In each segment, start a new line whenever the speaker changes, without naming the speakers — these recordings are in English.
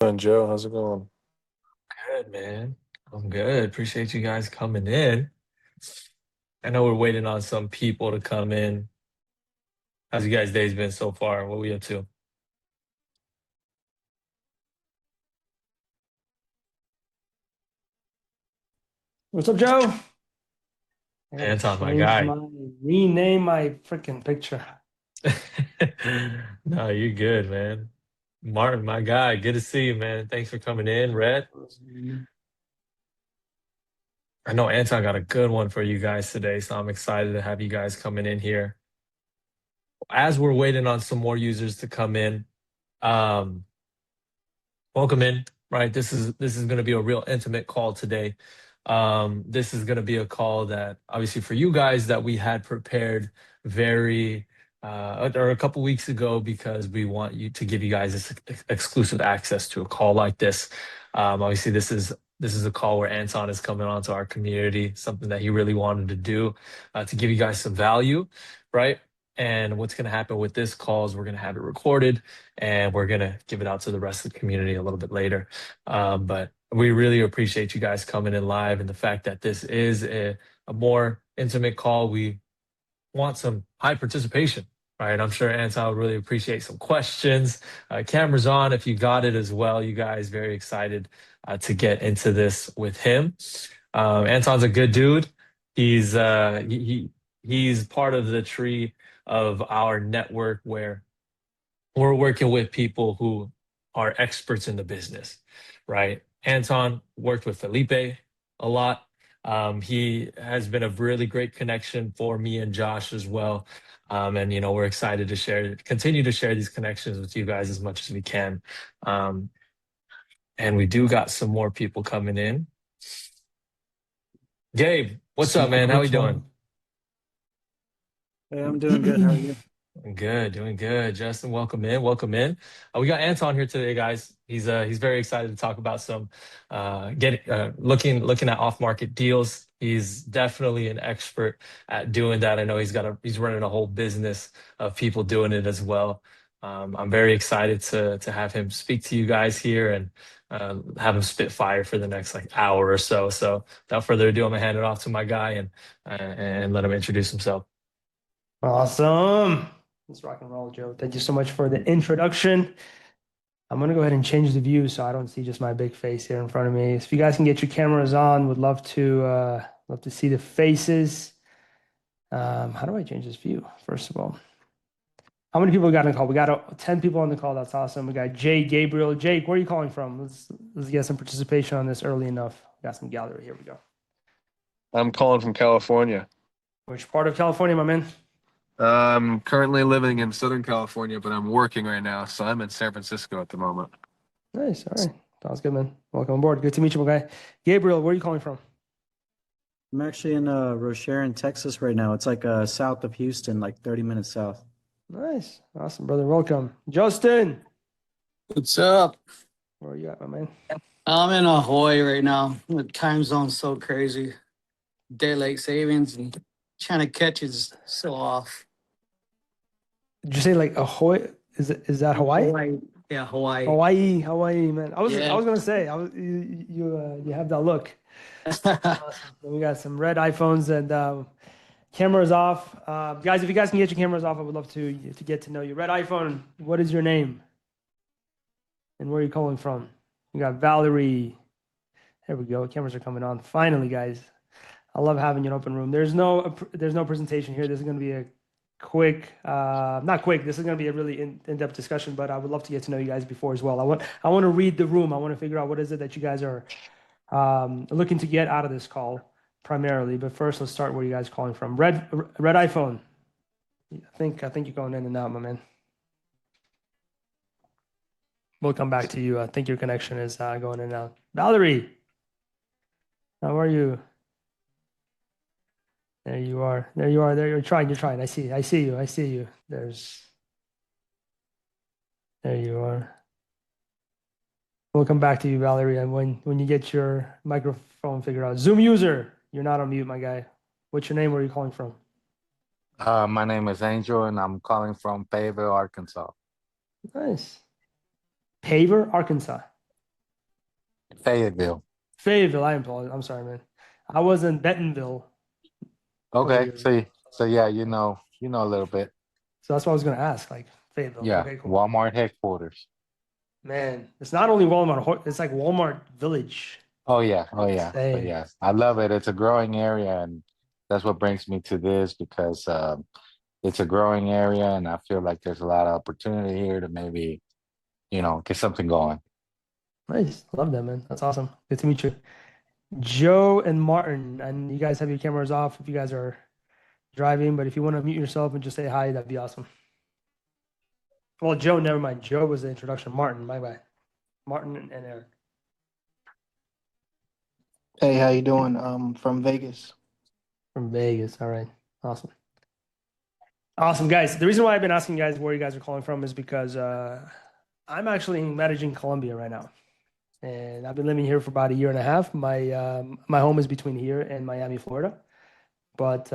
And Joe, how's it going?
Good, man. I'm good. Appreciate you guys coming in. I know we're waiting on some people to come in. How's you guys' days been so far? What we up to?
What's up, Joe? I gotta
Anton, my
change
guy.
my rename my freaking picture.
No, you're good, man. Martin, my guy. Good to see you, man. Thanks for coming in, Red. I know Anton got a good one for you guys today, so I'm excited to have you guys coming in here. As we're waiting on some more users to come in, um, welcome in, right? This is going to be a real intimate call today. This is going to be a call that obviously for you guys that we had prepared very or a couple weeks ago because we want you to give you guys this exclusive access to a call like this. Obviously, this is a call where Anton is coming onto our community, something that he really wanted to do to give you guys some value, right? And what's going to happen with this call is we're going to have it recorded and we're going to give it out to the rest of the community a little bit later. But we really appreciate you guys coming in live and the fact that this is a more intimate call. We want some high participation, right? I'm sure Anton would really appreciate some questions. Cameras on if you got it as well. You guys very excited to get into this with him. Anton's a good dude. He's part of the tree of our network where we're working with people who are experts in the business, right? Anton worked with Felipe a lot. He has been a really great connection for me and Josh as well. And we're excited to continue to share these connections with you guys as much as we can. Um, and we do got some more people coming in. Gabe, what's up, man? How we
Which
doing?
one?
Hey, I'm doing good. How are you?
Good, doing good. Justin, welcome in, welcome in. We got Anton here today, guys. He's very excited to talk about some looking at off-market deals. He's definitely an expert at doing that. I know he's running a whole business of people doing it as well. I'm very excited to have him speak to you guys here and have him spit fire for the next like hour or so. So without further ado, I'm gonna hand it off to my guy and let him introduce himself.
Awesome. Let's rock and roll, Joe. Thank you so much for the introduction. I'm gonna go ahead and change the view so I don't see just my big face here in front of me. If you guys can get your cameras on, would love to see the faces. How do I change this view, first of all? How many people we got on the call? We got 10 people on the call. That's awesome. We got Jay, Gabriel. Jake, where are you calling from? Let's get some participation on this early enough. We got some gallery. Here we go.
I'm calling from California.
Which part of California, my man?
I'm currently living in Southern California, but I'm working right now, so I'm in San Francisco at the moment.
Nice. All right. Sounds good, man. Welcome aboard. Good to meet you, my guy. Gabriel, where are you calling from?
I'm actually in Rocheron, Texas right now. It's like south of Houston, like 30 minutes south.
Nice. Awesome, brother. Welcome. Justin,
What's up?
where are you at, my man?
I'm in Hawaii right now. The time zone's so crazy. Daylight savings and trying to catch is so off.
Did you say like Ahoy? Is that Hawaii?
Hawaii. Yeah, Hawaii.
Hawaii, man. I
Yeah.
was gonna say you have that look. Awesome. Then we got some red iPhones and cameras off. Guys, if you guys can get your cameras off, I would love to get to know you. Red iPhone, what is your name? And where are you calling from? We got Valerie. There we go. Cameras are coming on. Finally, guys. I love having an open room. There's no presentation here. This is going to be a quick, not quick. This is going to be a really in-depth discussion. But I would love to get to know you guys before as well. I want to read the room. I want to figure out what is it that you guys are looking to get out of this call primarily. But first, let's start where you guys calling from. Red iPhone. I think you're going in and out, my man. We'll come back to you. I think your connection is going in and out. Valerie, how are you? There you are. There you are. There you're trying. You're trying. I see. I see you. I see you. There you are. We'll come back to you, Valerie, and when you get your microphone figured out. Zoom user, you're not on mute, my guy. What's your name? Where are you calling from?
My name is Angel, and I'm calling from Fayetteville, Arkansas.
Nice. Paver, Arkansas.
Fayetteville.
Fayetteville. I apologize. I'm sorry, man. I was in Bentonville a couple
Okay,
years
so
ago.
so yeah, you know a little bit.
So that's what I was going to ask. Like Fayetteville.
Yeah,
Okay, cool.
Walmart headquarters.
Man, it's not only Walmart. It's like Walmart Village.
Oh yeah, oh yeah, oh
Insane.
yeah. I love it. It's a growing area, and that's what brings me to this because it's a growing area, and I feel like there's a lot of opportunity here to maybe, get something going.
Nice. Love that, man. That's awesome. Good to meet you. Joe and Martin, and you guys have your cameras off if you guys are driving, but if you want to mute yourself and just say hi, that'd be awesome. Well, Joe, never mind. Joe was the introduction. Martin, my bad. Martin and Eric
Hey, how you doing? From Vegas.
from Vegas. All right. Awesome. Awesome, guys. The reason why I've been asking you guys where you guys are calling from is because I'm actually in Medellin, Colombia right now. And I've been living here for about a year and a half. My home is between here and Miami, Florida. But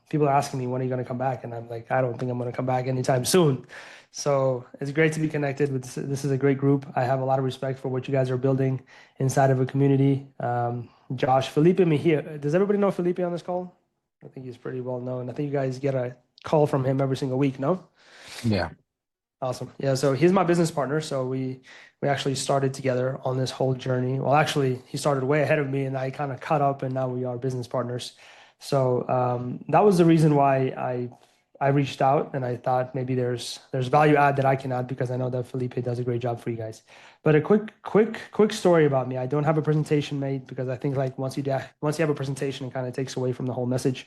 people are asking me, when are you going to come back? And I'm like, I don't think I'm going to come back anytime soon. So it's great to be connected with this. This is a great group. I have a lot of respect for what you guys are building inside of a community. Josh, Felipe Mejia. Does everybody know Felipe on this call? I think he's pretty well known. I think you guys get a call from him every single week, no?
Yeah.
Awesome. Yeah, so he's my business partner. So we actually started together on this whole journey. Well, actually, he started way ahead of me and I kind of caught up and now we are business partners. So that was the reason why I reached out and I thought maybe there's value add that I can add because I know that Felipe does a great job for you guys. But a quick story about me. I don't have a presentation made because I think like once you have a presentation, it kind of takes away from the whole message.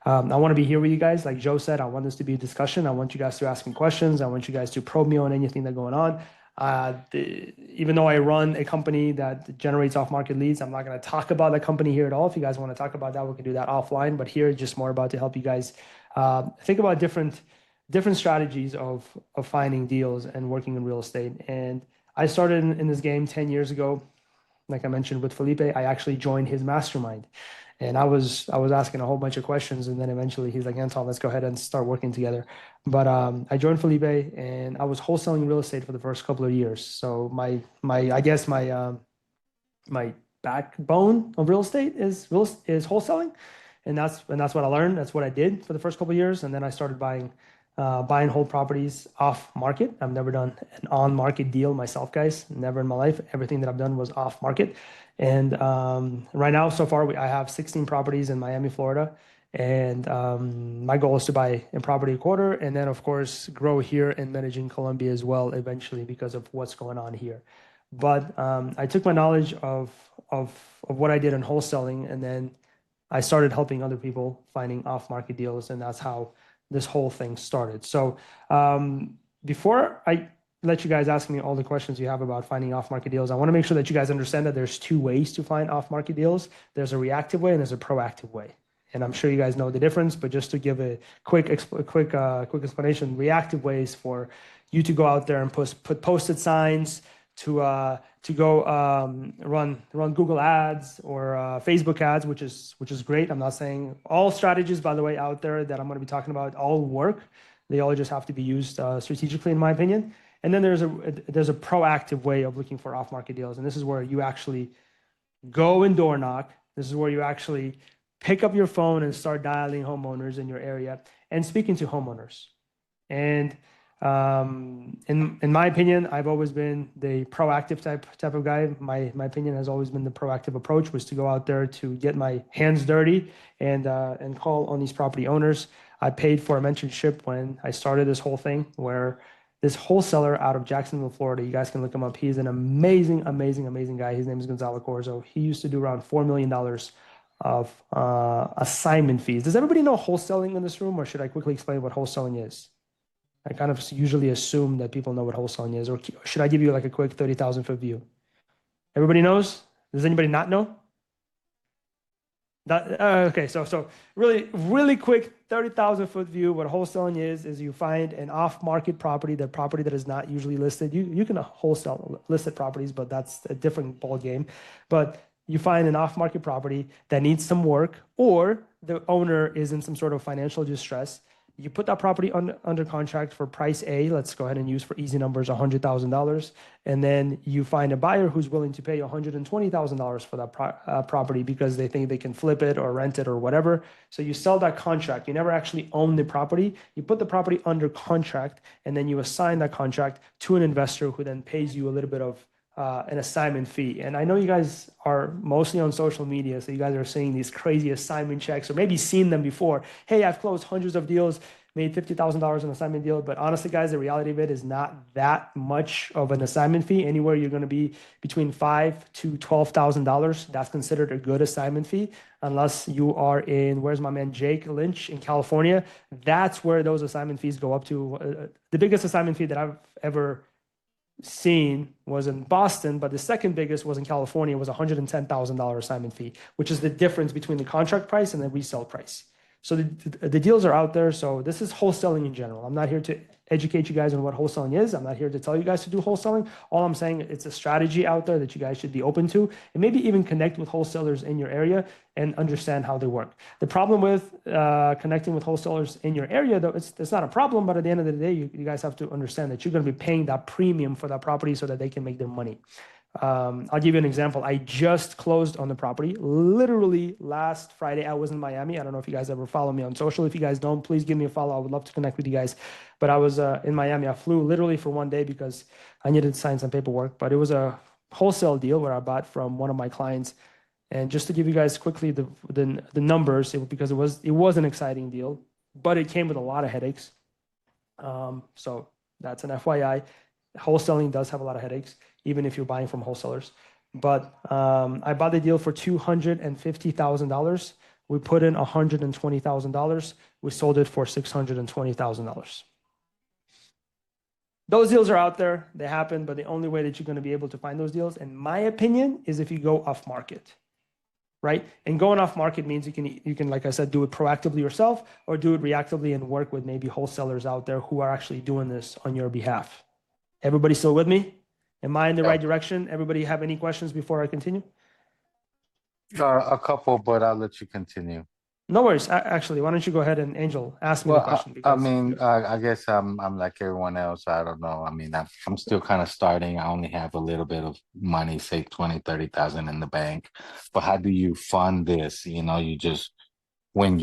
I want to be here with you guys. Like Joe said, I want this to be a discussion. I want you guys to ask me questions. I want you guys to probe me on anything that's going on. Even though I run a company that generates off-market leads, I'm not going to talk about the company here at all. If you guys want to talk about that, we can do that offline. But here, it's just more about to help you guys think about different strategies of finding deals and working in real estate. And I started in this game 10 years ago. Like I mentioned with Felipe, I actually joined his mastermind. And I was asking a whole bunch of questions, and then eventually he's like, Anton, let's go ahead and start working together. But I joined Felipe, and I was wholesaling real estate for the first couple of years. So my backbone of real estate is wholesaling, and that's what I learned. That's what I did for the first couple of years, and then I started buying and hold properties off market. I've never done an on market deal myself, guys. Never in my life. Everything that I've done was off market. And right now, so far, I have 16 properties in Miami, Florida. And my goal is to buy a property a quarter, and then of course grow here in Medellin, Colombia as well eventually because of what's going on here. But I took my knowledge of what I did in wholesaling, and then I started helping other people finding off-market deals, and that's how this whole thing started. So before I let you guys ask me all the questions you have about finding off-market deals, I want to make sure that you guys understand that there's two ways to find off-market deals. There's a reactive way and there's a proactive way. And I'm sure you guys know the difference, but just to give a quick explanation, reactive ways for you to go out there and put posted signs, to go run Google ads or Facebook ads, which is great. I'm not saying all strategies, by the way, out there that I'm going to be talking about all work. They all just have to be used strategically, in my opinion. And then there's a proactive way of looking for off-market deals, and this is where you actually go and door knock. This is where you actually pick up your phone and start dialing homeowners in your area and speaking to homeowners. And in my opinion, I've always been the proactive type of guy. My opinion has always been the proactive approach was to go out there to get my hands dirty and call on these property owners. I paid for a mentorship when I started this whole thing, where this wholesaler out of Jacksonville, Florida, you guys can look him up. He's an amazing guy. His name is Gonzalo Corzo. He used to do around $4 million of assignment fees. Does everybody know wholesaling in this room, or should I quickly explain what wholesaling is? I kind of usually assume that people know what wholesaling is, or should I give you like a quick 30,000 foot view? Everybody knows? Does anybody not know? Okay, so really quick 30,000 foot view. What wholesaling is you find an off-market property, the property that is not usually listed. You can wholesale listed properties, but that's a different ball game. But you find an off-market property that needs some work, or the owner is in some sort of financial distress, You put that property under contract for price A. Let's go ahead and use for easy numbers $100,000, and then you find a buyer who's willing to pay $120,000 for that property because they think they can flip it or rent it or whatever. So you sell that contract. You never actually own the property. You put the property under contract, and then you assign that contract to an investor who then pays you a little bit of an assignment fee. And I know you guys are mostly on social media, so you guys are seeing these crazy assignment checks or maybe seen them before. Hey, I've closed hundreds of deals, made $50,000 an assignment deal. But honestly, guys, the reality of it is not that much of an assignment fee. Anywhere you're going to be between $5,000 to $12,000. That's considered a good assignment fee, unless you are in, where's my man Jake Lynch in California. That's where those assignment fees go up to. The biggest assignment fee that I've ever seen was in Boston, but the second biggest was in California. It was $110,000 assignment fee, which is the difference between the contract price and the resale price. So the deals are out there. So this is wholesaling in general. I'm not here to educate you guys on what wholesaling is. I'm not here to tell you guys to do wholesaling. All I'm saying, it's a strategy out there that you guys should be open to, and maybe even connect with wholesalers in your area and understand how they work. The problem with connecting with wholesalers in your area, though, it's not a problem, but at the end of the day, you guys have to understand that you're going to be paying that premium for that property so that they can make their money. I'll give you an example. I just closed on the property literally last Friday. I was in Miami. I don't know if you guys ever follow me on social. If you guys don't, please give me a follow. I would love to connect with you guys. But I was in Miami. I flew literally for one day because I needed to sign some paperwork. But it was a wholesale deal where I bought from one of my clients. And just to give you guys quickly the numbers, because it was an exciting deal, but it came with a lot of headaches. So that's an FYI. Wholesaling does have a lot of headaches, even if you're buying from wholesalers. But I bought the deal for $250,000. We put in $120,000. We sold it for $620,000. Those deals are out there. They happen, but the only way that you're going to be able to find those deals, in my opinion, is if you go off market, right? And going off market means you can, like I said, do it proactively yourself or do it reactively and work with maybe wholesalers out there who are actually doing this on your behalf. Everybody still with me? Am I in the right direction? Everybody have any questions before I continue?
A couple, but I'll let you continue.
No worries. Actually, why don't you go ahead and Angel, ask me the question.
I mean, I guess I'm like everyone else. I don't know. I mean, I'm still kind of starting. I only have a little bit of money, say 20, 30,000 in the bank. But how do you fund this? You know, you just when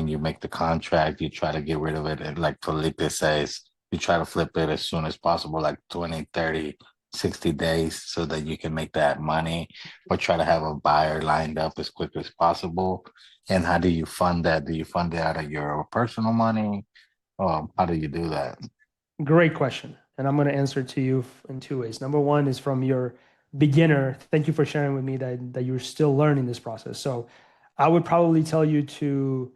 you make the contract, you try to get rid of it. And like Felipe says, you try to flip it as soon as possible, like 20, 30, 60 days so that you can make that money, or try to have a buyer lined up as quick as possible. And how do you fund that? Do you fund it out of your personal money? How do you do that?
Great question. And I'm going to answer to you in two ways. Number one is from your beginner. Thank you for sharing with me that you're still learning this process. So I would probably tell you to,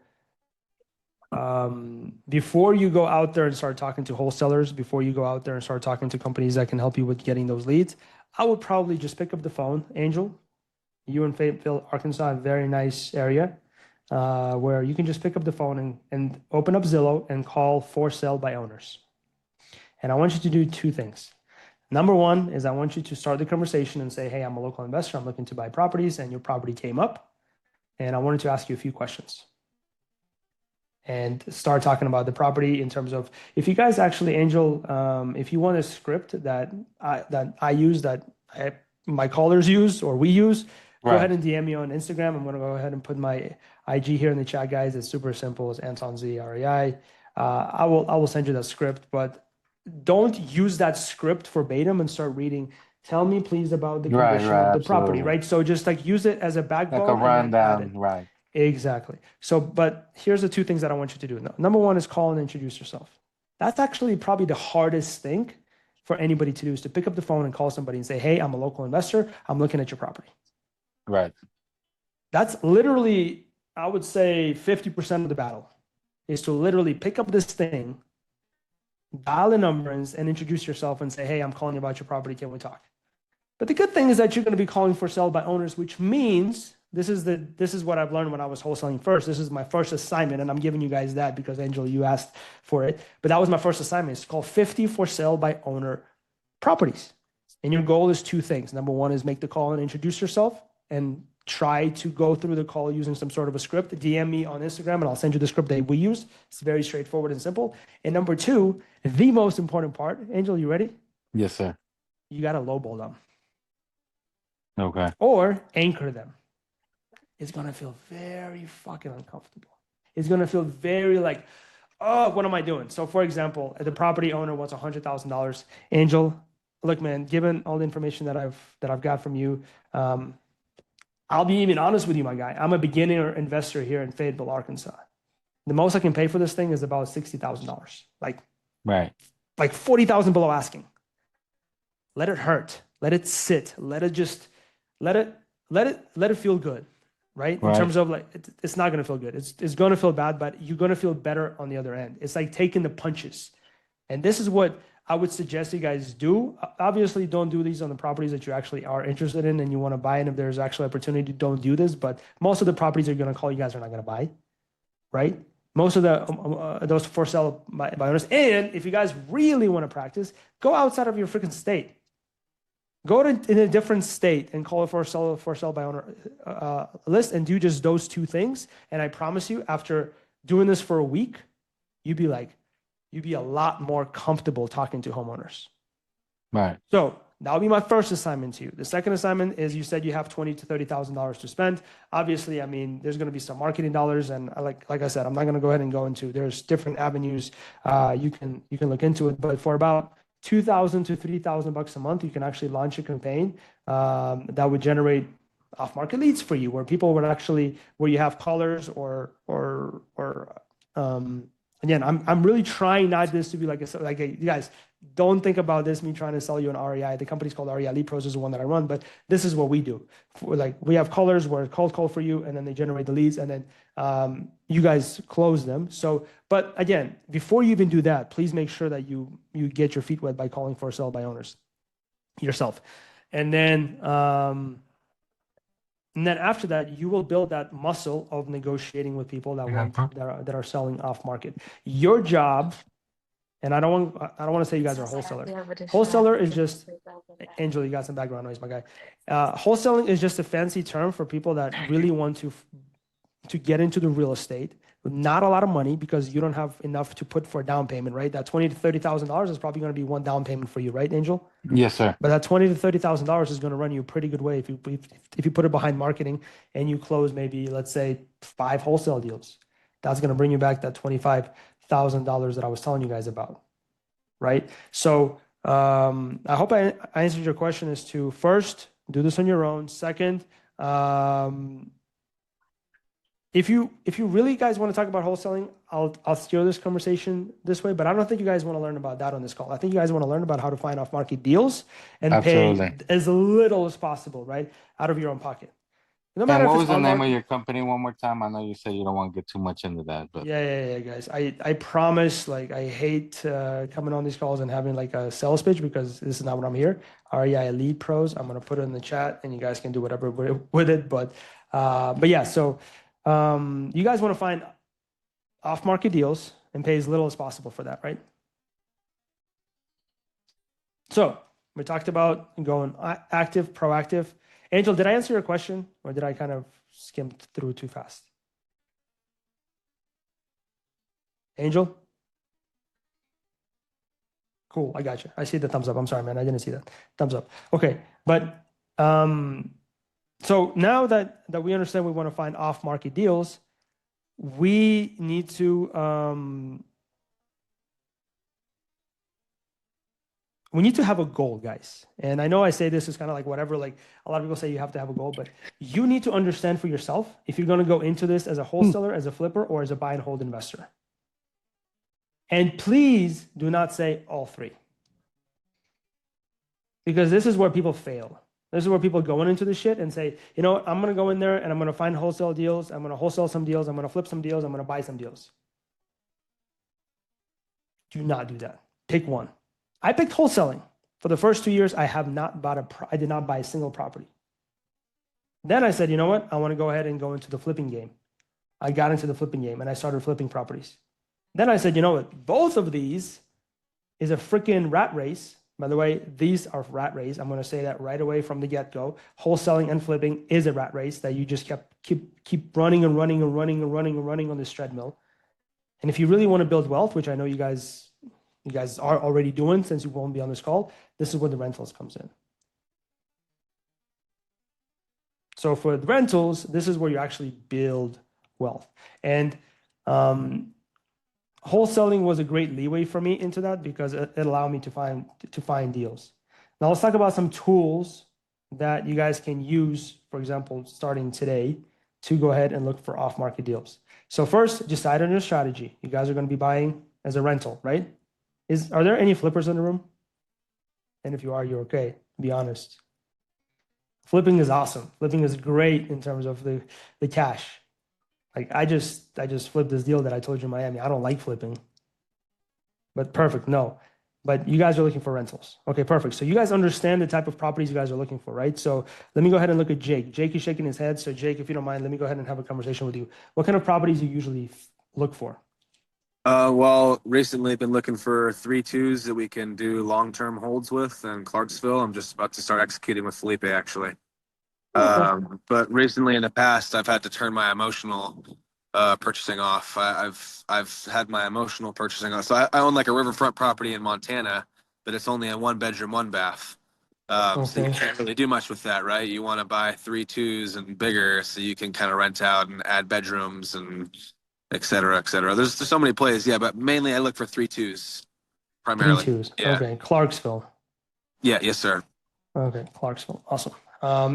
before you go out there and start talking to wholesalers, before you go out there and start talking to companies that can help you with getting those leads, I would probably just pick up the phone. Angel, you in Fayetteville, Arkansas, a very nice area where you can just pick up the phone and open up Zillow and call for sale by owners. And I want you to do two things. Number one is I want you to start the conversation and say, hey, I'm a local investor. I'm looking to buy properties, and your property came up. And I wanted to ask you a few questions. And start talking about the property in terms of, if you guys actually, Angel, if you want a script that I use, my callers use or we use, go ahead and DM me on Instagram. I'm going to go ahead and put my IG here in the chat, guys. It's super simple. It's Anton Zrei. I will send you that script, but don't use that script verbatim and start reading. Tell me, please, about the condition of the property, right? So just like use it as a backbone.
Like a rundown, right?
Exactly. So, but here's the two things that I want you to do. Number one is call and introduce yourself. That's actually probably the hardest thing for anybody to do, is to pick up the phone and call somebody and say, hey, I'm a local investor. I'm looking at your property.
Right.
That's literally, I would say 50% of the battle, is to literally pick up this thing, dial the numbers, and introduce yourself and say, hey, I'm calling about your property. Can we talk? But the good thing is that you're going to be calling for sale by owners, which means this is what I've learned when I was wholesaling first. This is my first assignment, and I'm giving you guys that because, Angel, you asked for it. But that was my first assignment. It's called 50 for sale by owner properties. And your goal is two things. Number one is make the call and introduce yourself and try to go through the call using some sort of a script, DM me on Instagram and I'll send you the script that we use. It's very straightforward and simple. And number two, the most important part, Angel, you ready?
Yes, sir.
You got to lowball them
Okay.
or anchor them. It's going to feel very fucking uncomfortable. It's going to feel very like, oh, what am I doing? So for example, the property owner wants $100,000. Angel, look, man, given all the information that I've got from you, I'll be even honest with you, my guy. I'm a beginner investor here in Fayetteville, Arkansas. The most I can pay for this thing is about $60,000,
Right.
like 40,000 below asking. Let it hurt. Let it sit. Let it feel good, right? In
Right.
terms of like, it's not gonna feel good. It's gonna feel bad, but you're gonna feel better on the other end. It's like taking the punches, and this is what I would suggest you guys do. Obviously, don't do these on the properties that you actually are interested in and you want to buy. And if there's actually opportunity, don't do this. But most of the properties are going to call you guys are not going to buy, right? Most of the those for sale by owners. And if you guys really want to practice, go outside of your freaking state. Go in a different state and call it for sale by owner list and do just those two things. And I promise you, after doing this for a week, you'd be a lot more comfortable talking to homeowners.
Right.
So that'll be my first assignment to you. The second assignment is you said you have $20,000 to $30,000 to spend. Obviously, I mean, there's going to be some marketing dollars, and like I said, I'm not going to go ahead and go into. There's different avenues you can look into it. But for about $2,000 to $3,000 a month, you can actually launch a campaign that would generate off-market leads for you, where people would actually where you have callers or again, I'm really trying not this to be like you guys don't think about this me trying to sell you an REI. The company's called REI Lead Pros is the one that I run, but this is what we do. We have callers where cold call for you, and then they generate the leads, and then you guys close them. So, but again, before you even do that, please make sure that you get your feet wet by calling for sale by owners yourself, and then after that, you will build that muscle of negotiating with people that are selling off market. Your job, and I don't want to say you guys are a wholesaler. Wholesaler is just, Angel, you got some background noise, my guy. Wholesaling is just a fancy term for people that really want to get into the real estate with not a lot of money because you don't have enough to put for a down payment, right? That $20,000 to $30,000 is probably going to be one down payment for you, right, Angel?
Yes, sir.
But that $20,000 to $30,000 is going to run you a pretty good way if you put it behind marketing and you close maybe, let's say, 5 wholesale deals. That's going to bring you back that $25,000 that I was telling you guys about, right? So I hope I answered your question. Is to first do this on your own. Second, if you really guys want to talk about wholesaling, I'll steer this conversation this way, but I don't think you guys want to learn about that on this call. I think you guys want to learn about how to find off-market deals and
Absolutely.
pay as little as possible, right, out of your own pocket. No
And
matter
what
if
was
it's
the name of
on-market.
your company one more time? I know you said you don't want to get too much into that, but
Yeah, guys. I promise, like, I hate coming on these calls and having like a sales pitch because this is not what I'm here. REI Lead Pros. I'm gonna put it in the chat and you guys can do whatever with it. But yeah, so you guys want to find off-market deals and pay as little as possible for that, right? So we talked about going active, proactive. Angel, did I answer your question or did I kind of skim through too fast? Angel? Cool, I got you. I see the thumbs up. I'm sorry, man. I didn't see that. Thumbs up. Okay, but so now that we understand we want to find off-market deals, we need to have a goal, guys. And I know I say this is kind of like whatever, like a lot of people say you have to have a goal, but you need to understand for yourself if you're going to go into this as a wholesaler, as a flipper, or as a buy and hold investor. And please do not say all three. Because this is where people fail. This is where people go into the shit and say, you know what, I'm going to go in there and I'm going to find wholesale deals. I'm going to wholesale some deals. I'm going to flip some deals. I'm going to buy some deals. Do not do that. Pick one. I picked wholesaling. For the first 2 years, I did not buy a single property. Then I said, you know what? I want to go ahead and go into the flipping game. I got into the flipping game and I started flipping properties. Then I said, you know what? Both of these is a freaking rat race By the way, these are rat race. I'm going to say that right away from the get-go. Wholesaling and flipping is a rat race that you just keep running and running and running and running and running on this treadmill. And if you really want to build wealth, which I know you guys are already doing since you won't be on this call, this is where the rentals comes in. So for the rentals, this is where you actually build wealth. And wholesaling was a great leeway for me into that because it allowed me to find deals. Now let's talk about some tools that you guys can use, for example, starting today to go ahead and look for off-market deals. So first, decide on your strategy. You guys are going to be buying as a rental, right? Are there any flippers in the room? And if you are, you're okay. Be honest. Flipping is awesome. Flipping is great in terms of the cash. Like I just flipped this deal that I told you in Miami. I don't like flipping, but perfect. No, but you guys are looking for rentals. Okay, perfect. So you guys understand the type of properties you guys are looking for, right? So let me go ahead and look at Jake. Jake is shaking his head. So Jake, if you don't mind, let me go ahead and have a conversation with you. What kind of properties do you usually look for?
Well, recently I've been looking for 3-2s that we can do long-term holds with in Clarksville. I'm just about to start executing with Felipe, actually. But recently in the past, I've had to turn my emotional purchasing off. I've had my emotional purchasing off. So I own like a riverfront property in Montana, but it's only a 1 bedroom, 1 bath. So you can't really do much with that, right? You want to buy 3-2s and bigger so you can kind of rent out and add bedrooms and et cetera, et cetera. There's so many plays, yeah, but mainly I look for 3-2s primarily.
3-2s.
Yeah.
Okay, Clarksville.
Yeah, yes, sir.
Okay, Clarksville. Awesome.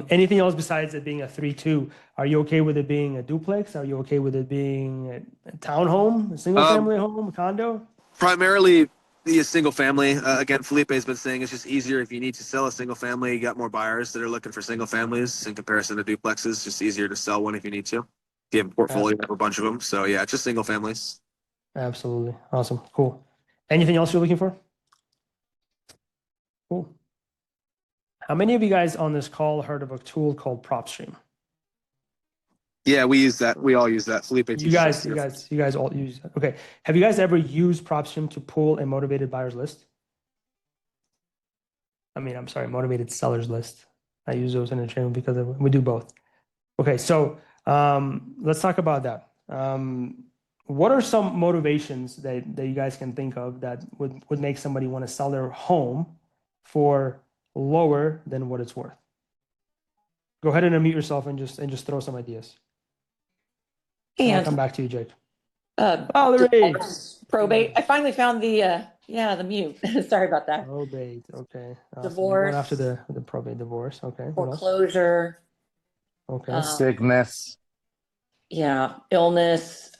Anything else besides it being a 3-2? Are you okay with it being a duplex? Are you okay with it being a townhome, a single family home, a condo?
Primarily be a single family. Again, Felipe's been saying it's just easier if you need to sell a single family. You got more buyers that are looking for single families in comparison to duplexes. It's just easier to sell one if you need to. If you have a portfolio of a bunch of them. So yeah, just single families.
Absolutely. Awesome. Cool. Anything else you're looking for? Cool. How many of you guys on this call heard of a tool called PropStream?
Yeah, we use that. We all use that. Felipe teaches
You
us.
guys all use that. Okay. Have you guys ever used PropStream to pull a motivated buyer's list? I'm sorry, motivated seller's list. I use those interchangeably because we do both. Okay, so let's talk about that. What are some motivations that you guys can think of that would make somebody want to sell their home for lower than what it's worth? Go ahead and unmute yourself and just throw some ideas. And I'll come back to you, Jake. Valerie!
Divorce, probate. I finally found the mute. Sorry about that.
Probate, okay. Awesome.
Divorce.
Going after the probate, divorce, okay. What else?
Foreclosure.
Okay.
Sickness.
Yeah, illness,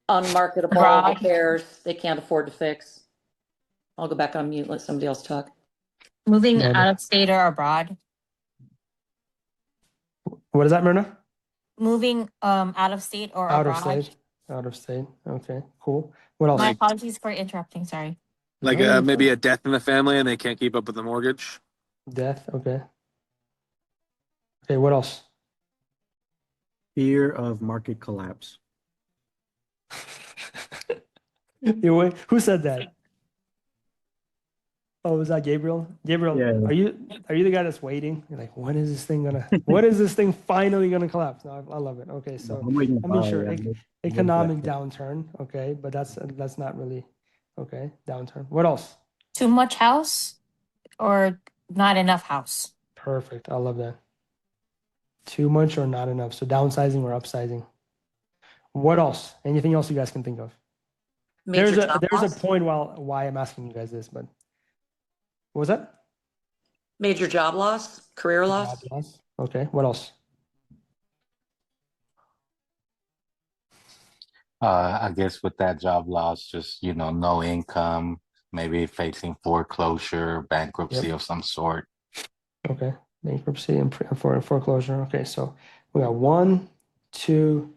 unmarketable
Abroad.
repairs they can't afford to fix. I'll go back on mute, let somebody else talk.
Moving
Myrna.
out of state or abroad.
What is that, Myrna?
Moving out of state or
Out of
abroad.
state. Out of state. Okay, cool. What else?
My apologies for interrupting. Sorry.
Like
No,
maybe a death in the family and they can't keep up with the mortgage.
death. Okay. Okay, what else?
Fear of market collapse.
Who said that? Oh, was that Gabriel? Gabriel,
Yeah.
are you the guy that's waiting? You're like, when is this thing finally gonna collapse? No, I love it. Okay, so
I'm waiting to buy,
sure,
yeah.
economic downturn. Okay, but that's not really okay. Downturn. What else?
Too much house or not enough house.
Perfect. I love that. Too much or not enough. So downsizing or upsizing. What else? Anything else you guys can think of?
Major
There's
job
a
loss.
point why I'm asking you guys this, but what was that?
Major job loss, career
Job
loss.
loss. Okay. What else?
I guess with that job loss, just no income, maybe facing foreclosure, bankruptcy of some sort.
Okay. Bankruptcy and foreclosure. Okay. So we got 1, 2,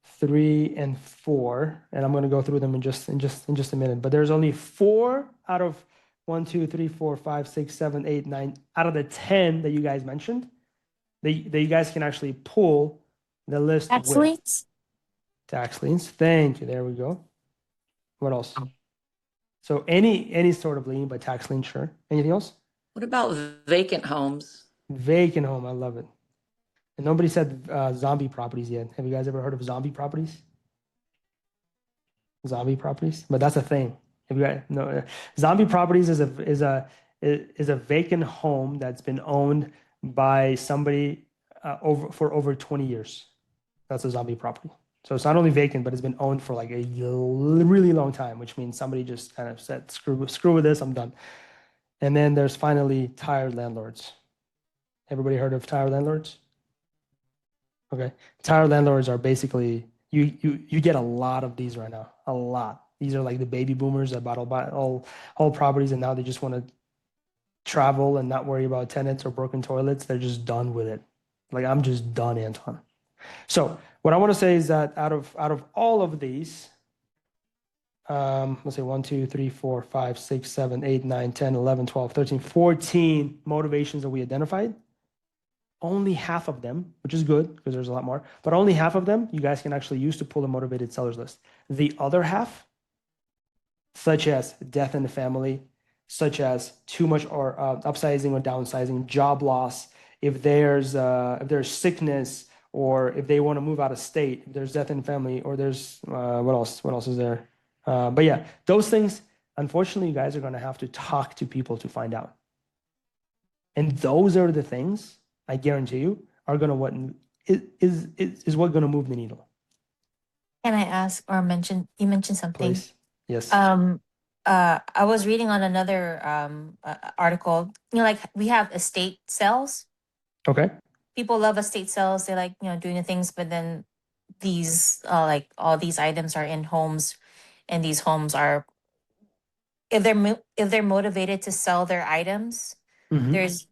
3, and 4, and I'm going to go through them in just a minute. But there's only 4 out of 1, 2, 3, 4, 5, 6, 7, 8, 9 out of the 10 that you guys mentioned. That you guys can actually pull the list
Tax
with
liens.
tax liens. Thank you. There we go. What else? So any sort of lien, but tax lien, sure. Anything else?
What about vacant homes?
Vacant home, I love it. And nobody said zombie properties yet. Have you guys ever heard of zombie properties? Zombie properties, but that's a thing. Have you guys no? Zombie properties is a vacant home that's been owned by somebody over 20 years. That's a zombie property. So it's not only vacant, but it's been owned for like a really long time, which means somebody just kind of said, screw with this, I'm done. And then there's finally tired landlords. Everybody heard of tired landlords? Okay. Tired landlords are basically you get a lot of these right now. A lot. These are like the baby boomers that bought all properties and now they just want to travel and not worry about tenants or broken toilets. They're just done with it. Like I'm just done, Anton. So what I want to say is that out of all of these, let's say 1, 2, 3, 4, 5, 6, 7, 8, 9, 10, 11, 12, 13, 14 motivations that we identified. Only half of them, which is good because there's a lot more, but only half of them you guys can actually use to pull a motivated sellers list. The other half, such as death in the family, such as too much or upsizing or downsizing, job loss, if there's sickness, or if they want to move out of state, if there's death in the family, or there's what else? What else is there? But yeah, those things, unfortunately, you guys are going to have to talk to people to find out. And those are the things I guarantee you are going to what is what going to move the needle.
Can I ask or mention? You mentioned something.
Please, yes.
I was reading on another article. You know, like we have estate sales.
Okay.
People love estate sales. They like doing the things, but then these like all these items are in homes, and these homes are if they're motivated to sell their items.
Mhm.
There's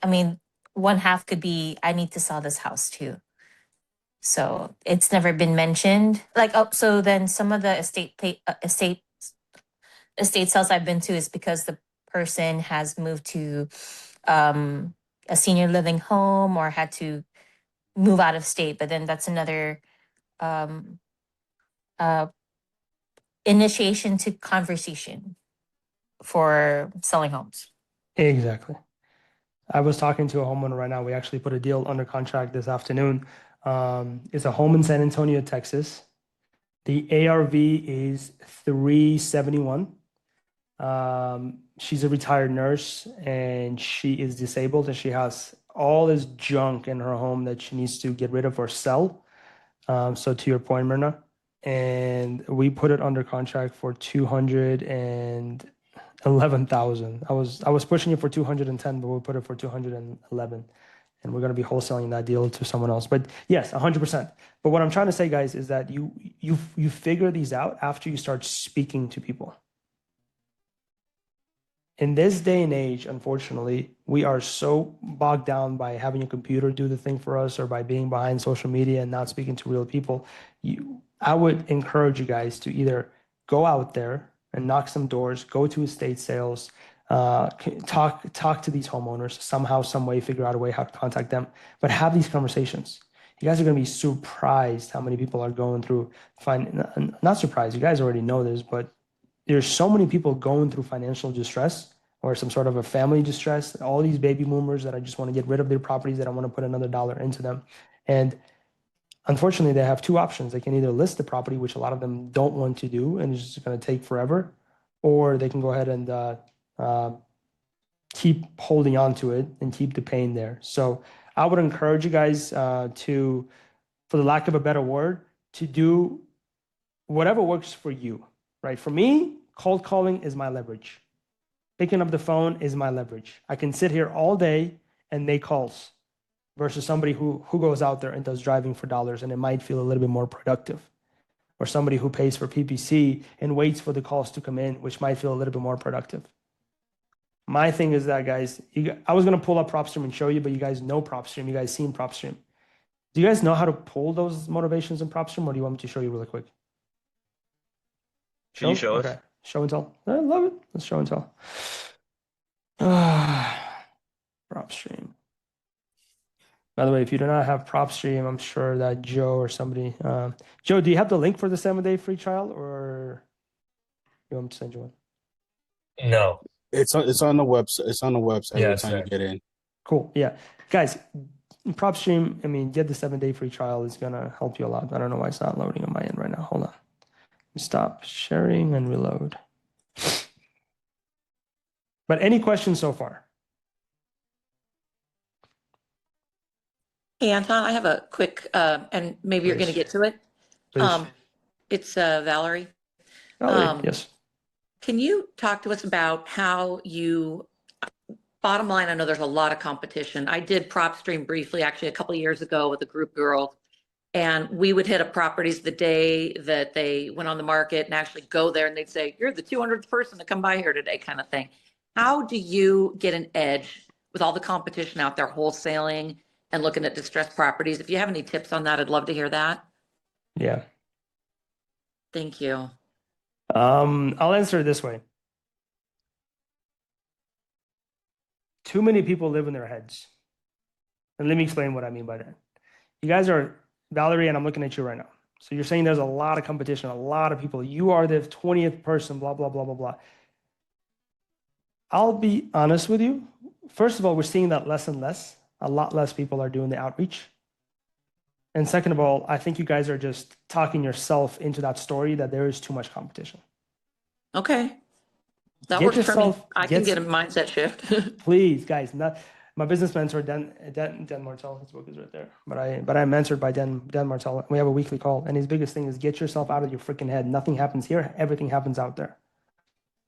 I mean, one half could be I need to sell this house too. So it's never been mentioned. Like, oh, so then some of the estate sales I've been to is because the person has moved to a senior living home or had to move out of state. But then that's another um, uh, initiation to conversation for selling homes.
Exactly. I was talking to a homeowner right now. We actually put a deal under contract this afternoon. It's a home in San Antonio, Texas. The ARV is 371. She's a retired nurse and she is disabled and she has all this junk in her home that she needs to get rid of or sell. So to your point, Myrna, and we put it under contract for 211,000. I was pushing it for 210, but we put it for 211, and we're going to be wholesaling that deal to someone else. But yes, 100%. But what I'm trying to say, guys, is that you figure these out after you start speaking to people. In this day and age, unfortunately, we are so bogged down by having a computer do the thing for us or by being behind social media and not speaking to real people. I would encourage you guys to either go out there and knock some doors, go to estate sales, talk to these homeowners somehow, some way, figure out a way how to contact them, but have these conversations. You guys are going to be surprised how many people are going through. Not surprised, you guys already know this, but there's so many people going through financial distress or some sort of a family distress. All these baby boomers that I just want to get rid of their properties, that I want to put another dollar into them. And unfortunately, they have two options. They can either list the property, which a lot of them don't want to do, and it's just going to take forever, or they can go ahead and keep holding on to it and keep the pain there. So I would encourage you guys to, for the lack of a better word, to do whatever works for you, right? For me, cold calling is my leverage. Picking up the phone is my leverage. I can sit here all day and make calls versus somebody who goes out there and does driving for dollars, and it might feel a little bit more productive. Or somebody who pays for PPC and waits for the calls to come in, which might feel a little bit more productive. My thing is that, guys, I was going to pull up PropStream and show you, but you guys know PropStream. You guys seen PropStream. Do you guys know how to pull those motivations in PropStream, or do you want me to show you really quick?
Can you show us?
Okay. Show and tell. I love it. Let's show and tell. PropStream. By the way, if you do not have PropStream, I'm sure that Joe or somebody. Joe, do you have the link for the 7-day free trial, or You want me to send you one?
No.
It's on the website. It's on the website
Yeah,
every
it's
time you
there.
get in.
Cool. Yeah. Guys, PropStream, I mean, get the 7-day free trial. It's going to help you a lot. I don't know why it's not loading on my end right now. Hold on. Stop sharing and reload. But any questions so far?
Hey, Anton, I have a quick, and maybe you're going to
Please.
get to it.
Please.
It's Valerie.
Valerie, yes.
Can you talk to us about how you, bottom line, I know there's a lot of competition. I did PropStream briefly, actually a couple of years ago with a group of girls, and we would hit up properties the day that they went on the market and actually go there and they'd say, you're the 200th person to come by here today, kind of thing. How do you get an edge with all the competition out there wholesaling and looking at distressed properties? If you have any tips on that, I'd love to hear that.
Yeah.
Thank you.
I'll answer it this way. Too many people live in their heads. And let me explain what I mean by that. You guys are, Valerie, and I'm looking at you right now. So you're saying there's a lot of competition, a lot of people. You are the 20th person, blah, blah, blah, blah, blah. I'll be honest with you. First of all, we're seeing that less and less. A lot less people are doing the outreach. And second of all, I think you guys are just talking yourself into that story that there is too much competition.
Okay. That
Get
works for me.
yourself-
I can get a mindset shift.
Please, guys, my business mentor, Dan Martell, his book is right there. But I'm mentored by Dan Martell. We have a weekly call, and his biggest thing is get yourself out of your freaking head. Nothing happens here. Everything happens out there.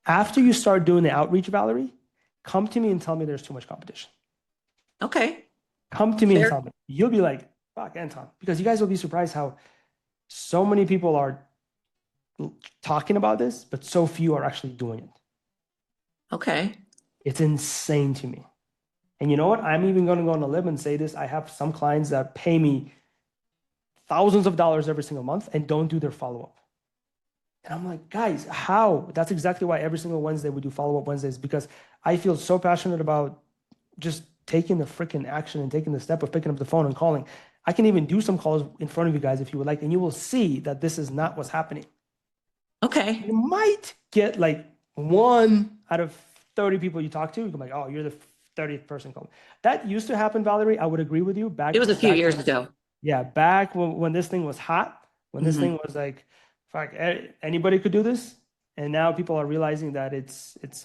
After you start doing the outreach, Valerie, come to me and tell me there's too much competition.
Okay.
Come to me and
Fair.
tell me. You'll be like, fuck, Anton. Because you guys will be surprised how so many people are talking about this, but so few are actually doing it.
Okay.
It's insane to me. And you know what? I'm even going to go on a limb and say this. I have some clients that pay me thousands of dollars every single month and don't do their follow-up. And I'm like, guys, how? That's exactly why every single Wednesday we do follow-up Wednesdays, because I feel so passionate about just taking the freaking action and taking the step of picking up the phone and calling. I can even do some calls in front of you guys if you would like, and you will see that this is not what's happening.
Okay.
You might get like 1 out of 30 people you talk to. You're like, oh, you're the 30th person called. That used to happen, Valerie. I would agree with you.
It was a few years ago.
Yeah, back when this thing was hot, when this thing was like, fuck, anybody could do this. And now people are realizing that it's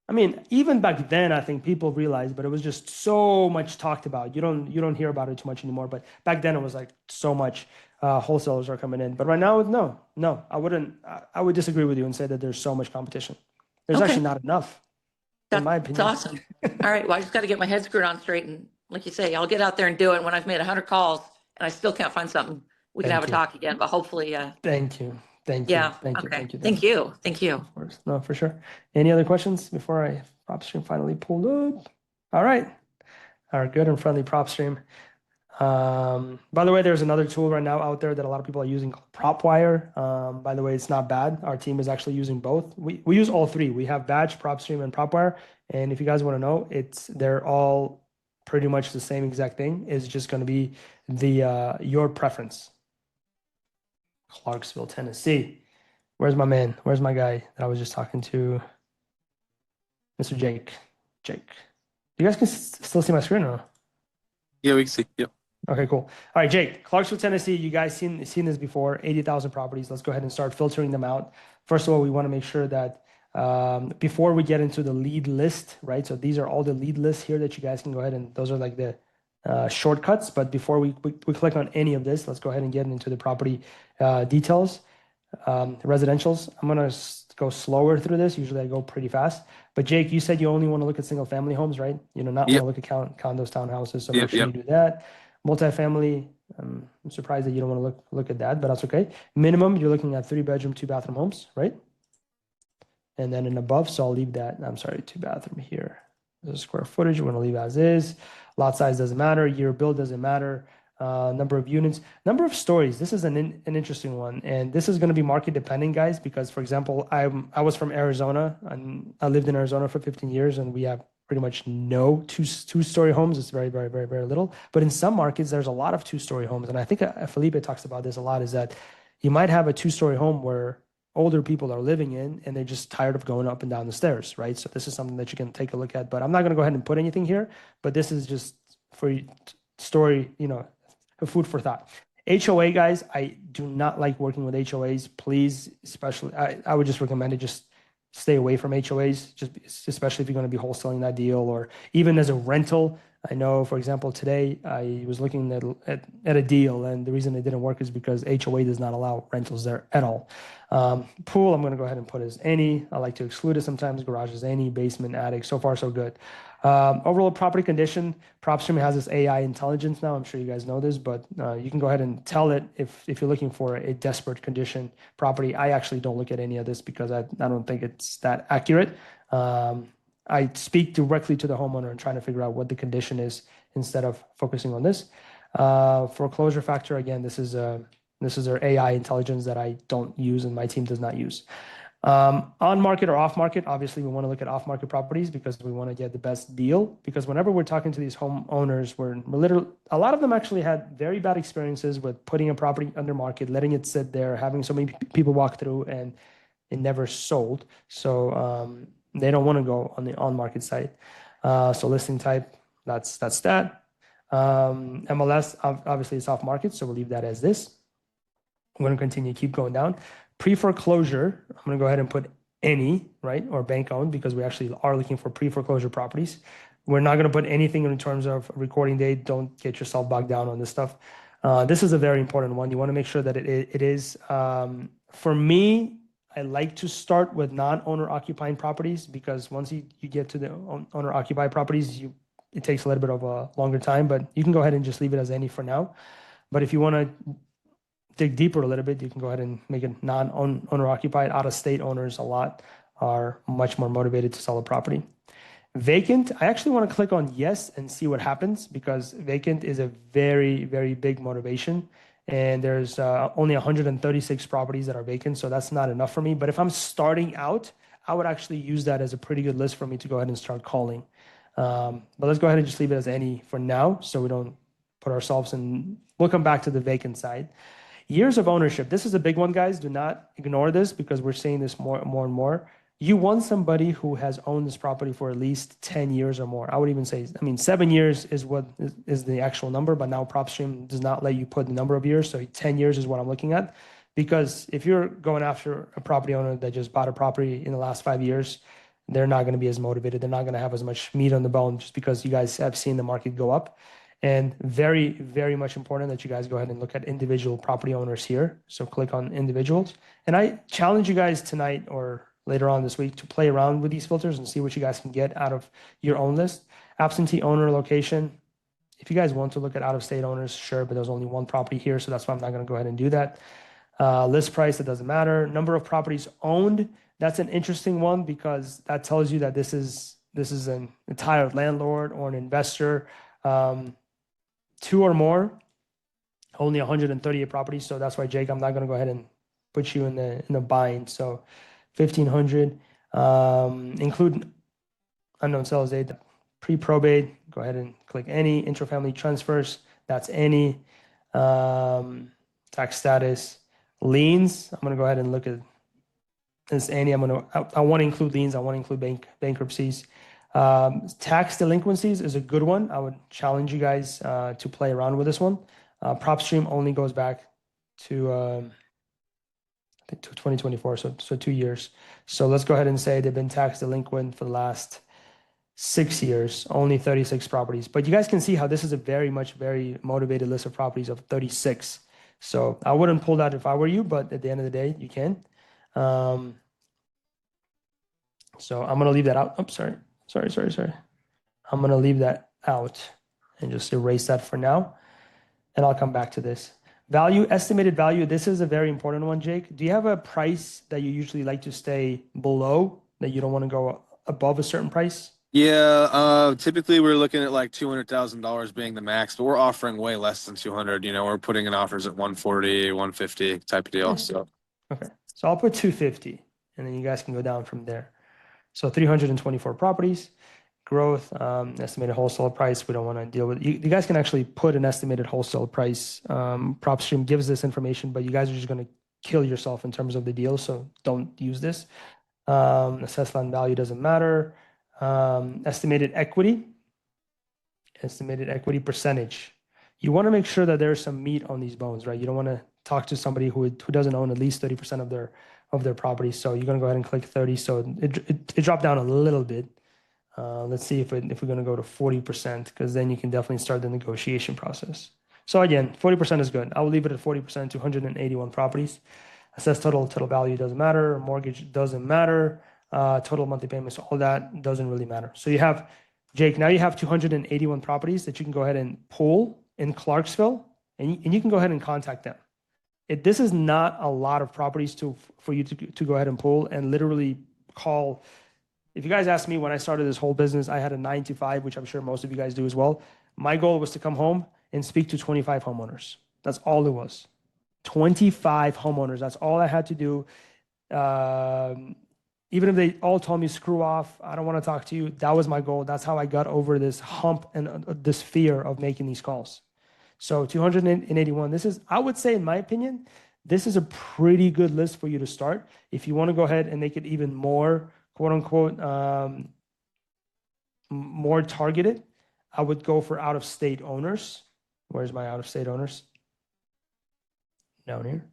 I mean, even back then, I think people realized, but it was just so much talked about. You don't hear about it too much anymore. But back then, it was like so much wholesalers are coming in. But right now, no, I wouldn't. I would disagree with you and say that there's so much competition. There's actually not enough, in my opinion.
That's awesome. All right. Well, I just got to get my head screwed on straight. And like you say, I'll get out there and do it. And when I've made 100 calls and I still can't find something, we can have a talk again. But hopefully,
Thank you.
yeah.
Thank you.
Okay.
Thank you.
Thank you. Thank you.
Of course. No, for sure. Any other questions before I PropStream finally pulled up? All right. Our good and friendly PropStream. By the way, there's another tool right now out there that a lot of people are using called PropWire. By the way, it's not bad. Our team is actually using both. We use all three. We have Batch, PropStream, and PropWire. And if you guys want to know, they're all pretty much the same exact thing. It's just going to be the your preference. Clarksville, Tennessee. Where's my man? Where's my guy that I was just talking to? Mr. Jake. You guys can still see my screen or no?
Yeah, we can see. Yep.
Okay, cool. All right, Jake, Clarksville, Tennessee. You guys seen this before? 80,000 properties. Let's go ahead and start filtering them out. First of all, we want to make sure that before we get into the lead list, right? So these are all the lead lists here that you guys can go ahead and those are like the shortcuts. But before we click on any of this, let's go ahead and get into the property details, residentials. I'm gonna go slower through this. Usually I go pretty fast. But Jake, you said you only want to look at single family homes, right? Not want to look at condos, townhouses. So make sure you do that. Multifamily, I'm surprised that you don't want to look at that, but that's okay. Minimum, you're looking at 3-bedroom, 2-bathroom homes, right? And then in above, so I'll leave that. I'm sorry, 2-bathroom here. There's square footage. We're going to leave as is. Lot size doesn't matter. Year build doesn't matter. Number of units, number of stories. This is an interesting one, and this is going to be market dependent, guys. Because, for example, I was from Arizona, and I lived in Arizona for 15 years, and we have pretty much no two-story homes. It's very, very, very, very little. But in some markets, there's a lot of 2-story homes, and I think Felipe talks about this a lot. Is that you might have a 2-story home where older people are living in, and they're just tired of going up and down the stairs, right? So this is something that you can take a look at, but I'm not going to go ahead and put anything here, but this is just for story, food for thought. HOA guys, I do not like working with HOAs. Please, especially, I would just recommend it. Just stay away from HOAs, just especially if you're going to be wholesaling that deal, or even as a rental. I know, for example, today I was looking at a deal, and the reason it didn't work is because HOA does not allow rentals there at all. Pool, I'm going to go ahead and put as any. I like to exclude it sometimes. Garage is any. Basement, attic. So far, so good. Overall property condition, PropStream has this AI intelligence now. I'm sure you guys know this, but you can go ahead and tell it if you're looking for a desperate condition property. I actually don't look at any of this because I don't think it's that accurate. I speak directly to the homeowner and trying to figure out what the condition is instead of focusing on this. Foreclosure factor, again, this is our AI intelligence that I don't use and my team does not use. On market or off market, obviously we want to look at off market properties because we want to get the best deal. Because whenever we're talking to these homeowners, we're literally, a lot of them actually had very bad experiences with putting a property under market, letting it sit there, having so many people walk through, and it never sold. So they don't want to go on the on market site. So listing type, that's that. MLS, obviously it's off market, so we'll leave that as this. I'm going to continue, keep going down. Pre-foreclosure, I'm going to go ahead and put any, right, or bank owned, because we actually are looking for pre-foreclosure properties. We're not going to put anything in terms of recording date. Don't get yourself bogged down on this stuff. This is a very important one. You want to make sure that it is, for me, I like to start with non-owner occupying properties, because once you get to the owner occupied properties, it takes a little bit of a longer time, but you can go ahead and just leave it as any for now. But if you want to dig deeper a little bit, you can go ahead and make it non-owner occupied. Out-of-state owners a lot are much more motivated to sell a property. Vacant, I actually want to click on yes and see what happens, because vacant is a very, very big motivation. And there's only 136 properties that are vacant, so that's not enough for me. But if I'm starting out, I would actually use that as a pretty good list for me to go ahead and start calling. But let's go ahead and just leave it as any for now, so we don't put ourselves in. We'll come back to the vacant side. Years of ownership. This is a big one, guys. Do not ignore this, because we're seeing this more and more. You want somebody who has owned this property for at least 10 years or more. I would even say, 7 years is what is the actual number, but now PropStream does not let you put the number of years. So 10 years is what I'm looking at. Because if you're going after a property owner that just bought a property in the last 5 years, they're not going to be as motivated. They're not going to have as much meat on the bone, just because you guys have seen the market go up. And very, very much important that you guys go ahead and look at individual property owners here. So click on individuals. And I challenge you guys tonight or later on this week to play around with these filters and see what you guys can get out of your own list. Absentee owner location. If you guys want to look at out-of-state owners, sure, but there's only one property here, so that's why I'm not going to go ahead and do that. List price, it doesn't matter. Number of properties owned. That's an interesting one, because that tells you that this is an entire landlord or an investor. 2 or more, only 138 properties. So that's why, Jake, I'm not going to go ahead and put you in the bind. So 1,500, include unknown sales date, pre-probate. Go ahead and click any. Intrafamily transfers, that's any. Tax status, liens. I'm going to go ahead and look at this any. I want to include liens. I want to include bankruptcies. Tax delinquencies is a good one. I would challenge you guys to play around with this one. PropStream only goes back to I think to 2024, so 2 years. So let's go ahead and say they've been tax delinquent for the last 6 years, only 36 properties. But you guys can see how this is a very motivated list of properties of 36. So I wouldn't pull that if I were you, but at the end of the day, you can. So I'm gonna leave that out. Oh, sorry. I'm going to leave that out and just erase that for now. And I'll come back to this. Value, estimated value. This is a very important one, Jake. Do you have a price that you usually like to stay below, that you don't want to go above a certain price?
Yeah, typically we're looking at like $200,000 being the max, but we're offering way less than 200. We're putting in offers at 140, 150 type of deal.
Okay. So I'll put 250, and then you guys can go down from there. So 324 properties, growth, estimated wholesale price. We don't want to deal with. You guys can actually put an estimated wholesale price. PropStream gives this information, but you guys are just going to kill yourself in terms of the deal. So don't use this. Assessed land value doesn't matter. Estimated equity percentage. You want to make sure that there's some meat on these bones, right? You don't want to talk to somebody who doesn't own at least 30% of their property. So you're going to go ahead and click 30. So it dropped down a little bit. Let's see if we're going to go to 40%, because then you can definitely start the negotiation process. So again, 40% is good. I will leave it at 40%, 281 properties. Assessed total value doesn't matter. Mortgage doesn't matter. Total monthly payments, all that doesn't really matter. So you have, Jake, now you have 281 properties that you can go ahead and pull in Clarksville, and you can go ahead and contact them. This is not a lot of properties for you to go ahead and pull and literally call. If you guys asked me when I started this whole business, I had a 9 to 5, which I'm sure most of you guys do as well. My goal was to come home and speak to 25 homeowners. That's all it was. 25 homeowners. That's all I had to do. Even if they all told me, screw off, I don't want to talk to you, that was my goal. That's how I got over this hump and this fear of making these calls. So 281, this is, I would say, in my opinion, this is a pretty good list for you to start. If you want to go ahead and make it even more, quote unquote, more targeted, I would go for out-of-state owners. Where's my out-of-state owners? Down here.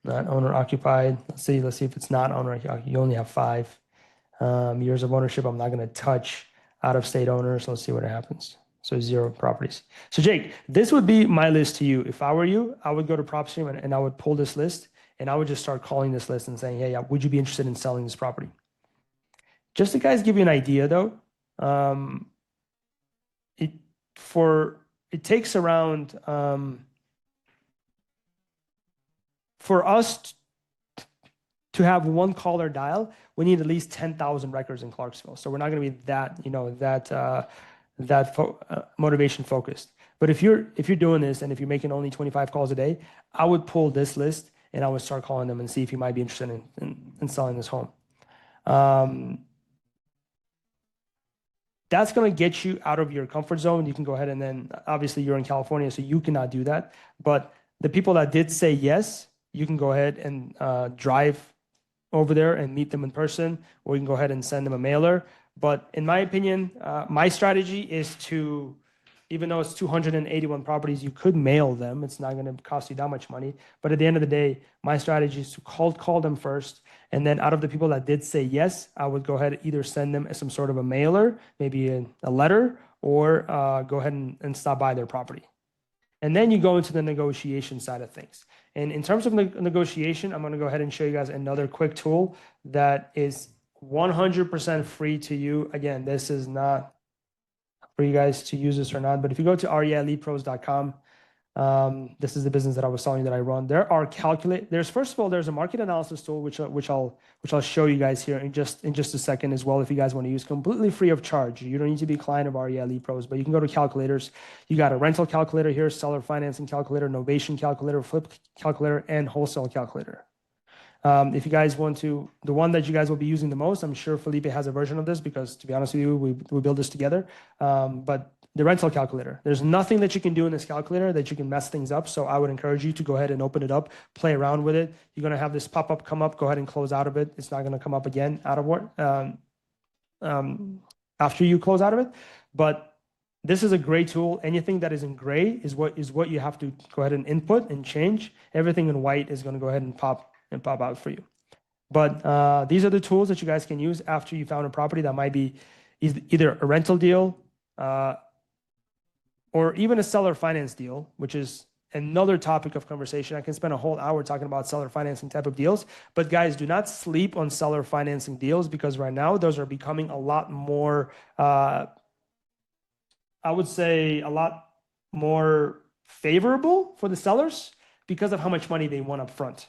Not owner occupied. Let's see if it's not owner occupied. You only have 5 years of ownership. I'm not going to touch out-of-state owners. Let's see what happens. So 0 properties. So Jake, this would be my list to you. If I were you, I would go to PropStream and I would pull this list and I would just start calling this list and saying, hey, would you be interested in selling this property? Just to guys give you an idea though, it takes around, for us to have one caller dial, we need at least 10,000 records in Clarksville. So we're not going to be that, motivation focused. But if you're doing this and if you're making only 25 calls a day, I would pull this list and I would start calling them and see if you might be interested in selling this home. That's going to get you out of your comfort zone. You can go ahead and then, obviously you're in California, so you cannot do that. But the people that did say yes, you can go ahead and drive over there and meet them in person, or you can go ahead and send them a mailer. But in my opinion, my strategy is to, even though it's 281 properties, you could mail them. It's not going to cost you that much money. But at the end of the day, my strategy is to call them first. And then out of the people that did say yes, I would go ahead and either send them some sort of a mailer, maybe a letter, or go ahead and stop by their property. And then you go into the negotiation side of things. And in terms of negotiation, I'm going to go ahead and show you guys another quick tool that is 100% free to you. Again, this is not for you guys to use this or not, but if you go to realeadpros.com, this is the business that I was telling you that I run. There are first of all, there's a market analysis tool, which I'll show you guys here in just a second as well. If you guys want to use, completely free of charge. You don't need to be a client of REI Lead Pros, but you can go to calculators. You got a rental calculator here, seller financing calculator, novation calculator, flip calculator, and wholesale calculator. If you guys want to, the one that you guys will be using the most, I'm sure Felipe has a version of this because, to be honest with you, we build this together. But the rental calculator, there's nothing that you can do in this calculator that you can mess things up. So I would encourage you to go ahead and open it up, play around with it. You're going to have this pop-up come up, go ahead and close out of it. It's not going to come up again after you close out of it. But this is a great tool. Anything that is in gray is what you have to go ahead and input and change. Everything in white is going to go ahead and pop out for you. But these are the tools that you guys can use after you found a property that might be either a rental deal or even a seller finance deal, which is another topic of conversation. I can spend a whole hour talking about seller financing type of deals. But guys, do not sleep on seller financing deals, because right now those are becoming a lot more, I would say, a lot more favorable for the sellers because of how much money they want up front.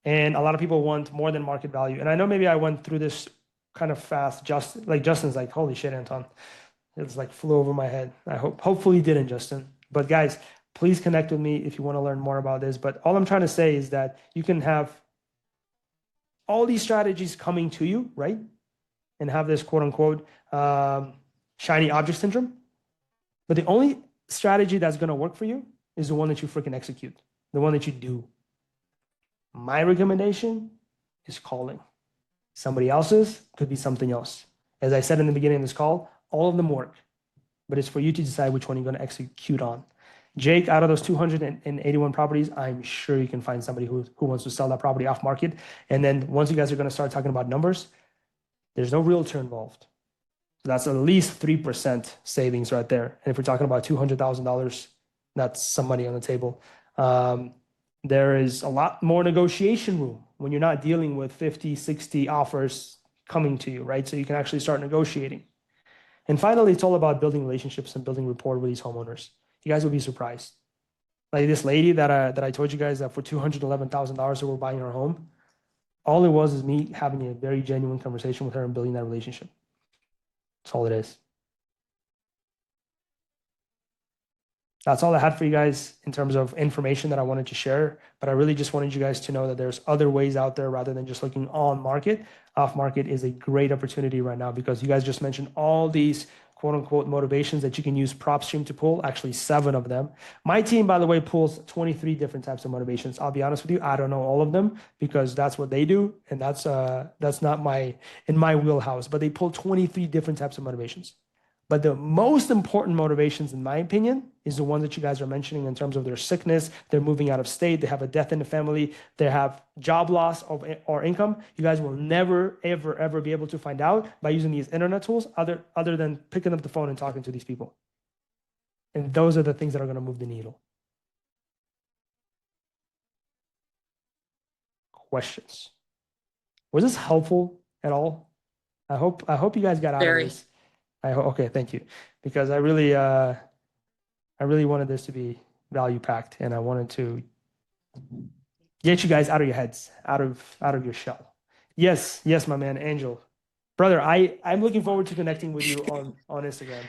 And a lot of people want more than market value. And I know maybe I went through this kind of fast. Justin's like, holy shit, Anton. It's like flew over my head. Hopefully you didn't, Justin. But guys, please connect with me if you want to learn more about this. But all I'm trying to say is that you can have all these strategies coming to you, right? And have this quote unquote shiny object syndrome. But the only strategy that's going to work for you is the one that you freaking execute. the one that you do. My recommendation is calling. Somebody else's could be something else. As I said in the beginning of this call, all of them work, but it's for you to decide which one you're going to execute on. Jake, out of those 281 properties, I'm sure you can find somebody who wants to sell that property off market. And then once you guys are going to start talking about numbers, there's no realtor involved. So that's at least 3% savings right there. And if we're talking about $200,000, that's some money on the table. There is a lot more negotiation room when you're not dealing with 50, 60 offers coming to you, right? So you can actually start negotiating. And finally, it's all about building relationships and building rapport with these homeowners. You guys will be surprised. Like this lady that I told you guys that for $211,000 that we're buying her home, all it was is me having a very genuine conversation with her and building that relationship. That's all it is. That's all I had for you guys in terms of information that I wanted to share. But I really just wanted you guys to know that there's other ways out there rather than just looking on market. Off market is a great opportunity right now because you guys just mentioned all these quote unquote motivations that you can use PropStream to pull, actually 7 of them. My team, by the way, pulls 23 different types of motivations. I'll be honest with you, I don't know all of them because that's what they do. And that's not in my wheelhouse, but they pull 23 different types of motivations. But the most important motivations, in my opinion, is the ones that you guys are mentioning in terms of their sickness, they're moving out of state, they have a death in the family, they have job loss or income. You guys will never, ever, ever be able to find out by using these internet tools other than picking up the phone and talking to these people. And those are the things that are going to move the needle. Questions? Was this helpful at all? I hope you guys got out of this. Okay, thank you. Because I really wanted this to be value packed, and I wanted to get you guys out of your heads, out of your shell. Yes, my man, Angel, brother. I'm looking forward to connecting with you on Instagram.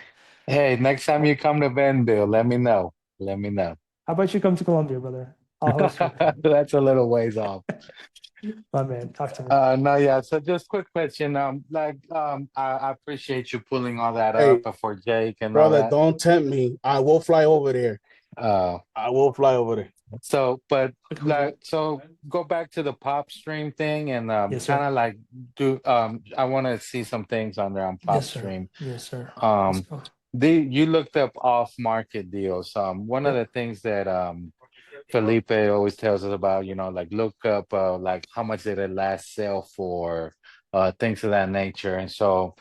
Hey, next time you come to Benville, let me know. Let me know.
How about you come to Colombia, brother? I'll host you.
That's a little ways off.
My man, talk to me.
No, yeah. So just quick question. I appreciate you pulling all that
Hey,
up for Jake and all
brother,
that.
don't tempt me. I will fly over there.
Uh,
I will fly over there.
so, but so go back to the pop stream thing and
Yes, sir.
kind of like do. I want to see some things on there on pop
Yes, sir.
stream.
Yes, sir. Let's go.
You looked up off market deals. One of the things that Felipe always tells us about, like look up like how much did it last sell for, things of that nature. And so,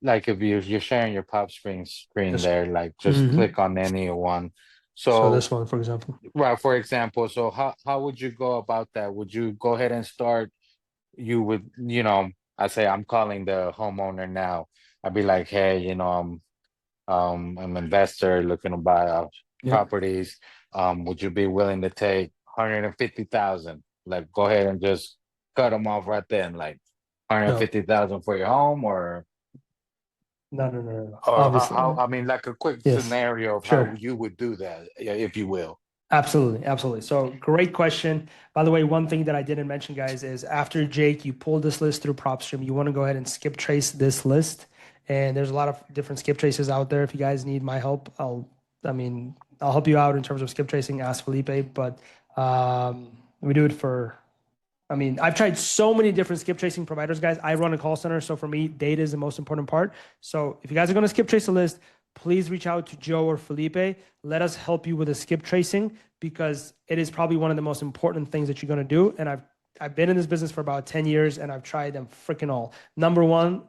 like if you're sharing your pop screen
Yes, sir.
there, like just click on any one.
So this one, for example.
Right, for example, so how would you go about that? Would you go ahead and start? You would, I say I'm calling the homeowner now. I'd be like, hey, I'm an investor looking to buy properties. Would you be willing to take 150,000? Like, go ahead and just cut them off right then, like 150,000 for your home, or
No.
or
Obviously.
I mean, like a quick scenario of how you would do that, if you will.
Absolutely. So great question. By the way, one thing that I didn't mention, guys, is after Jake, you pull this list through PropStream, you want to go ahead and skip trace this list. And there's a lot of different skip traces out there. If you guys need my help, I'll help you out in terms of skip tracing. Ask Felipe, but we do it for. I've tried so many different skip tracing providers, guys. I run a call center, so for me, data is the most important part. So if you guys are going to skip trace a list, please reach out to Joe or Felipe. Let us help you with the skip tracing because it is probably one of the most important things that you're going to do. And I've been in this business for about 10 years and I've tried them freaking all. Number one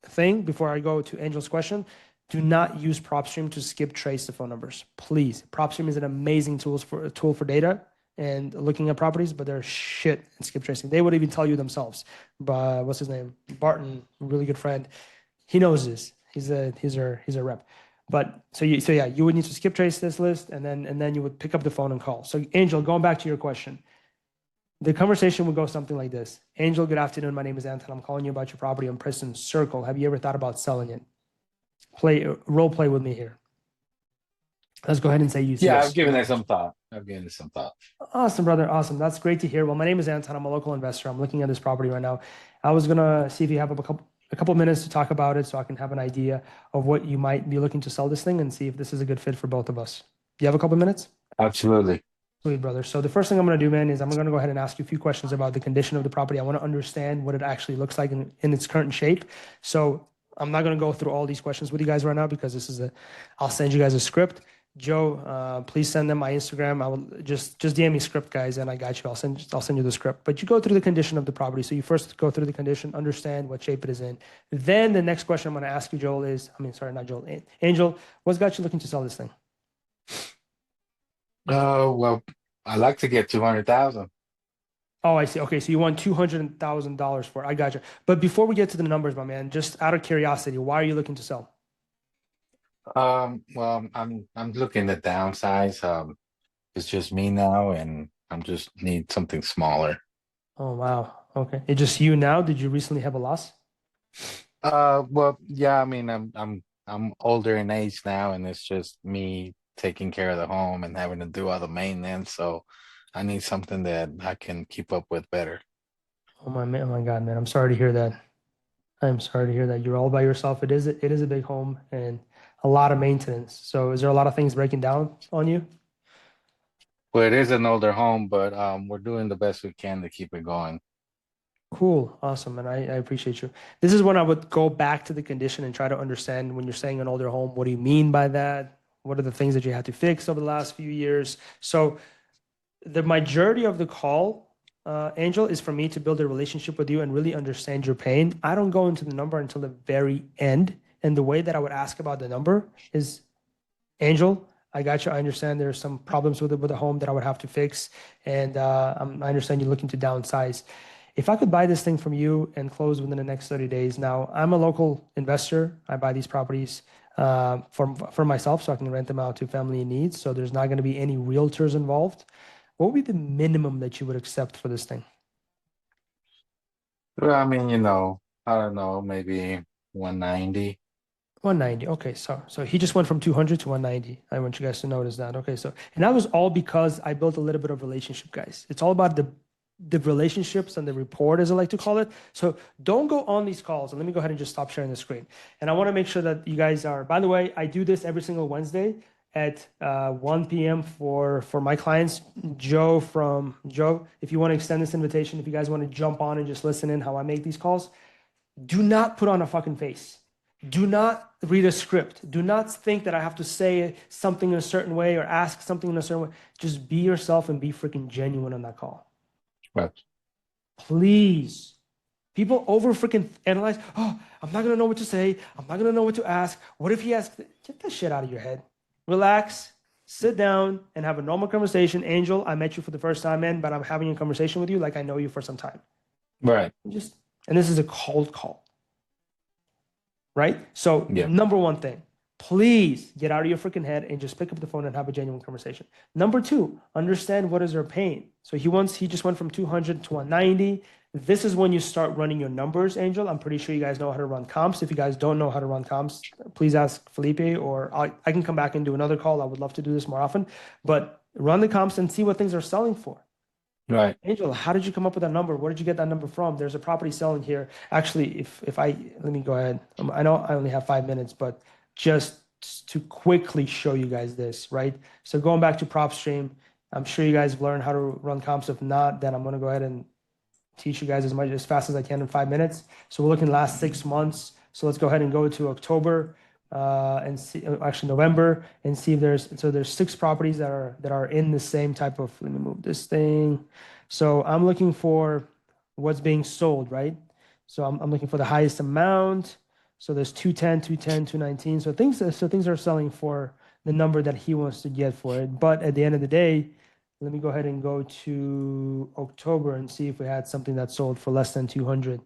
thing before I go to Angel's question, do not use PropStream to skip trace the phone numbers. Please. PropStream is an amazing tool for data and looking at properties, but they're shit in skip tracing. They would even tell you themselves. But what's his name? Barton, really good friend. He knows this. He's a rep. But you would need to skip trace this list and then you would pick up the phone and call. So Angel, going back to your question, the conversation would go something like this. Angel, good afternoon. My name is Anton. I'm calling you about your property on Preston Circle. Have you ever thought about selling it? Role play with me here. Let's go ahead and say you.
Yeah, I've given it some thought.
Awesome, brother. Awesome. That's great to hear. Well, my name is Anton. I'm a local investor. I'm looking at this property right now. I was going to see if you have a couple minutes to talk about it so I can have an idea of what you might be looking to sell this thing and see if this is a good fit for both of us. Do you have a couple minutes?
Absolutely.
Sweet, brother. So the first thing I'm going to do, man, is I'm going to go ahead and ask you a few questions about the condition of the property. I want to understand what it actually looks like in its current shape. So I'm not going to go through all these questions with you guys right now because this is I'll send you guys a script. Joe, please send them my Instagram. I will just DM me script, guys, and I got you. I'll send you the script. But you go through the condition of the property. So you first go through the condition, understand what shape it is in. Then the next question I'm going to ask you, Joel, not Joel, Angel, what's got you looking to sell this thing?
Well, I like to get 200,000.
Oh, I see. Okay, so you want $200,000 for it. I got you. But before we get to the numbers, my man, just out of curiosity, why are you looking to sell?
Well, I'm looking to downsize. It's just me now, and I'm just need something smaller.
Oh, wow. Okay. It's just you now? Did you recently have a loss?
Well, yeah, I mean, I'm older in age now, and it's just me taking care of the home and having to do all the maintenance. So I need something that I can keep up with better.
Oh my man, oh my God, man. I'm sorry to hear that. I'm sorry to hear that. You're all by yourself. It is a big home and a lot of maintenance. So is there a lot of things breaking down on you?
Well, it is an older home, but we're doing the best we can to keep it going.
Cool. Awesome. And I appreciate you. This is when I would go back to the condition and try to understand when you're saying an older home, what do you mean by that? What are the things that you had to fix over the last few years? So the majority of the call, Angel, is for me to build a relationship with you and really understand your pain. I don't go into the number until the very end. And the way that I would ask about the number is, Angel, I got you. I understand there's some problems with the home that I would have to fix, and I understand you're looking to downsize. If I could buy this thing from you and close within the next 30 days, now I'm a local investor. I buy these properties for myself so I can rent them out to family in need. So there's not going to be any realtors involved. What would be the minimum that you would accept for this thing?
Well, I mean, I don't know, maybe 190.
190. Okay, so he just went from 200 to 190. I want you guys to notice that. Okay, so and that was all because I built a little bit of relationship, guys. It's all about the relationships and the rapport, as I like to call it. So don't go on these calls. And let me go ahead and just stop sharing the screen. And I want to make sure that you guys are. By the way, I do this every single Wednesday at 1 p.m. for my clients. Joe, if you want to extend this invitation, if you guys want to jump on and just listen in how I make these calls, do not put on a fucking face. Do not read a script. Do not think that I have to say something in a certain way or ask something in a certain way. Just be yourself and be freaking genuine on that call.
Right.
Please. People over freaking analyze. Oh, I'm not gonna know what to say. I'm not gonna know what to ask. What if he asks? Get that shit out of your head. Relax, sit down, and have a normal conversation. Angel, I met you for the first time, man, but I'm having a conversation with you like I know you for some time.
Right.
And this is a cold call. Right? So,
Yeah.
number one thing, please get out of your freaking head and just pick up the phone and have a genuine conversation. Number two, understand what is their pain. So he just went from 200 to 190. This is when you start running your numbers, Angel. I'm pretty sure you guys know how to run comps. If you guys don't know how to run comps, please ask Felipe, or I can come back and do another call. I would love to do this more often, but run the comps and see what things are selling for.
Right.
Angel, how did you come up with that number? Where did you get that number from? There's a property selling here. Actually, let me go ahead. I know I only have 5 minutes, but just to quickly show you guys this, right? So going back to PropStream, I'm sure you guys have learned how to run comps. If not, then I'm going to go ahead and teach you guys as fast as I can in 5 minutes. So we're looking last 6 months. So let's go ahead and go to October and see, actually November, and see if there's 6 properties that are in the same type of. Let me move this thing. So I'm looking for what's being sold, right? So I'm looking for the highest amount. So there's 210, 210, 219. So things are selling for the number that he wants to get for it. But at the end of the day, let me go ahead and go to October and see if we had something that sold for less than 200.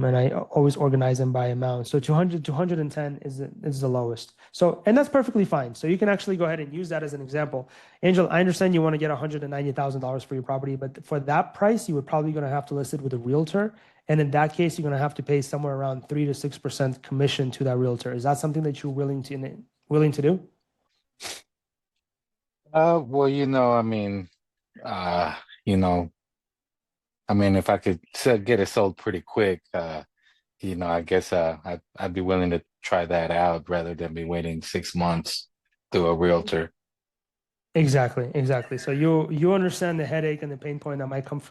And I always organize them by amount. So 200, 210 is the lowest. So, and that's perfectly fine. So you can actually go ahead and use that as an example. Angel, I understand you want to get $190,000 for your property, but for that price, you would probably going to have to list it with a realtor. And in that case, you're going to have to pay somewhere around 3 to 6% commission to that realtor. Is that something that you're willing to do?
Well, I mean, if I could get it sold pretty quick, I guess I'd be willing to try that out rather than be waiting 6 months to a realtor.
Exactly. So you understand the headache and the pain point that might come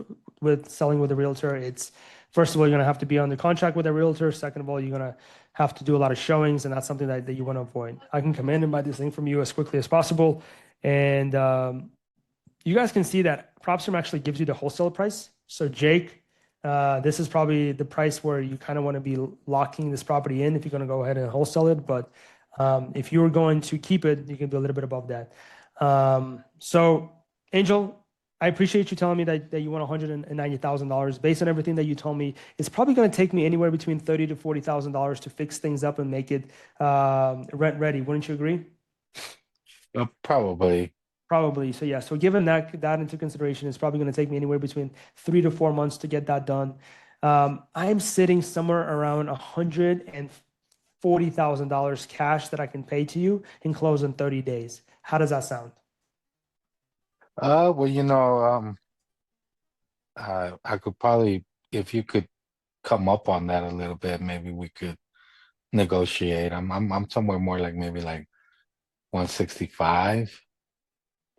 with selling with a realtor. It's first of all, you're gonna have to be under contract with a realtor. Second of all, you're gonna have to do a lot of showings, and that's something that you want to avoid. I can come in and buy this thing from you as quickly as possible, and you guys can see that PropStream actually gives you the wholesale price. So Jake, this is probably the price where you kind of want to be locking this property in if you're going to go ahead and wholesale it. But if you were going to keep it, you can be a little bit above that. So Angel, I appreciate you telling me that you want $190,000. Based on everything that you told me, it's probably going to take me anywhere between $30,000 to $40,000 to fix things up and make it rent ready. Wouldn't you agree?
Probably.
Probably. So yeah. So given that into consideration, it's probably going to take me anywhere between 3 to 4 months to get that done. I'm sitting somewhere around $140,000 cash that I can pay to you and close in 30 days. How does that sound?
Well, I could probably, if you could come up on that a little bit, maybe we could negotiate. I'm somewhere more like maybe like 165.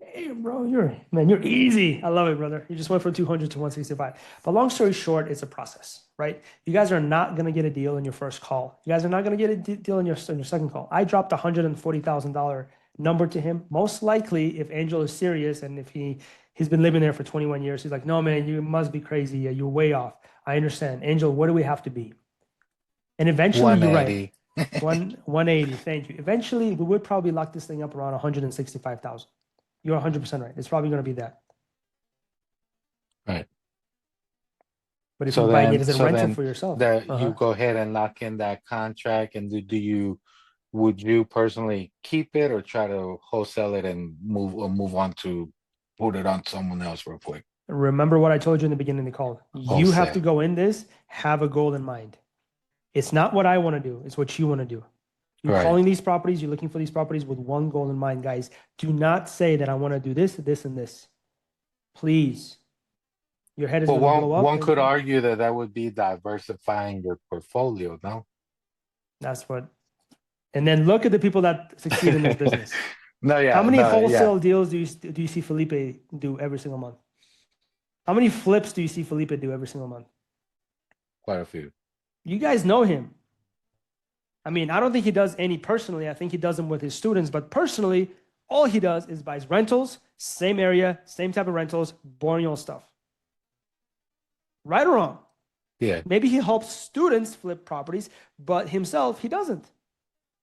Hey, bro, you're easy. I love it, brother. You just went from 200 to 165. But long story short, it's a process, right? You guys are not going to get a deal in your first call. You guys are not going to get a deal in your second call. I dropped a $140,000 number to him. Most likely, if Angel is serious and if he's been living there for 21 years, he's like, no, man, you must be crazy. You're way off. I understand. Angel, what do we have to be? And eventually, you're right. 180. Thank you. Eventually, we would probably lock this thing up around 165,000. You're 100% right. It's probably going to be that.
Right.
But if you're buying it as a rental for yourself,
you go ahead and lock in that contract, and would you personally keep it or try to wholesale it and move on to put it on someone else real quick?
Remember what I told you in the beginning of the call. You have to go in this, have a goal in mind. It's not what I want to do, it's what you want to do. You're calling these properties, you're looking for these properties with one goal in mind, guys. Do not say that I want to do this, this, and this. Please. Your head is going to blow up.
One could argue that would be diversifying your portfolio, no?
That's what. And then look at the people that succeed in this business. How many wholesale deals do you see Felipe do every single month? How many flips do you see Felipe do every single month?
Quite a few.
You guys know him. I mean, I don't think he does any personally. I think he does them with his students. But personally, all he does is buys rentals, same area, same type of rentals, boring old stuff. Right or wrong?
Yeah.
Maybe he helps students flip properties, but himself, he doesn't.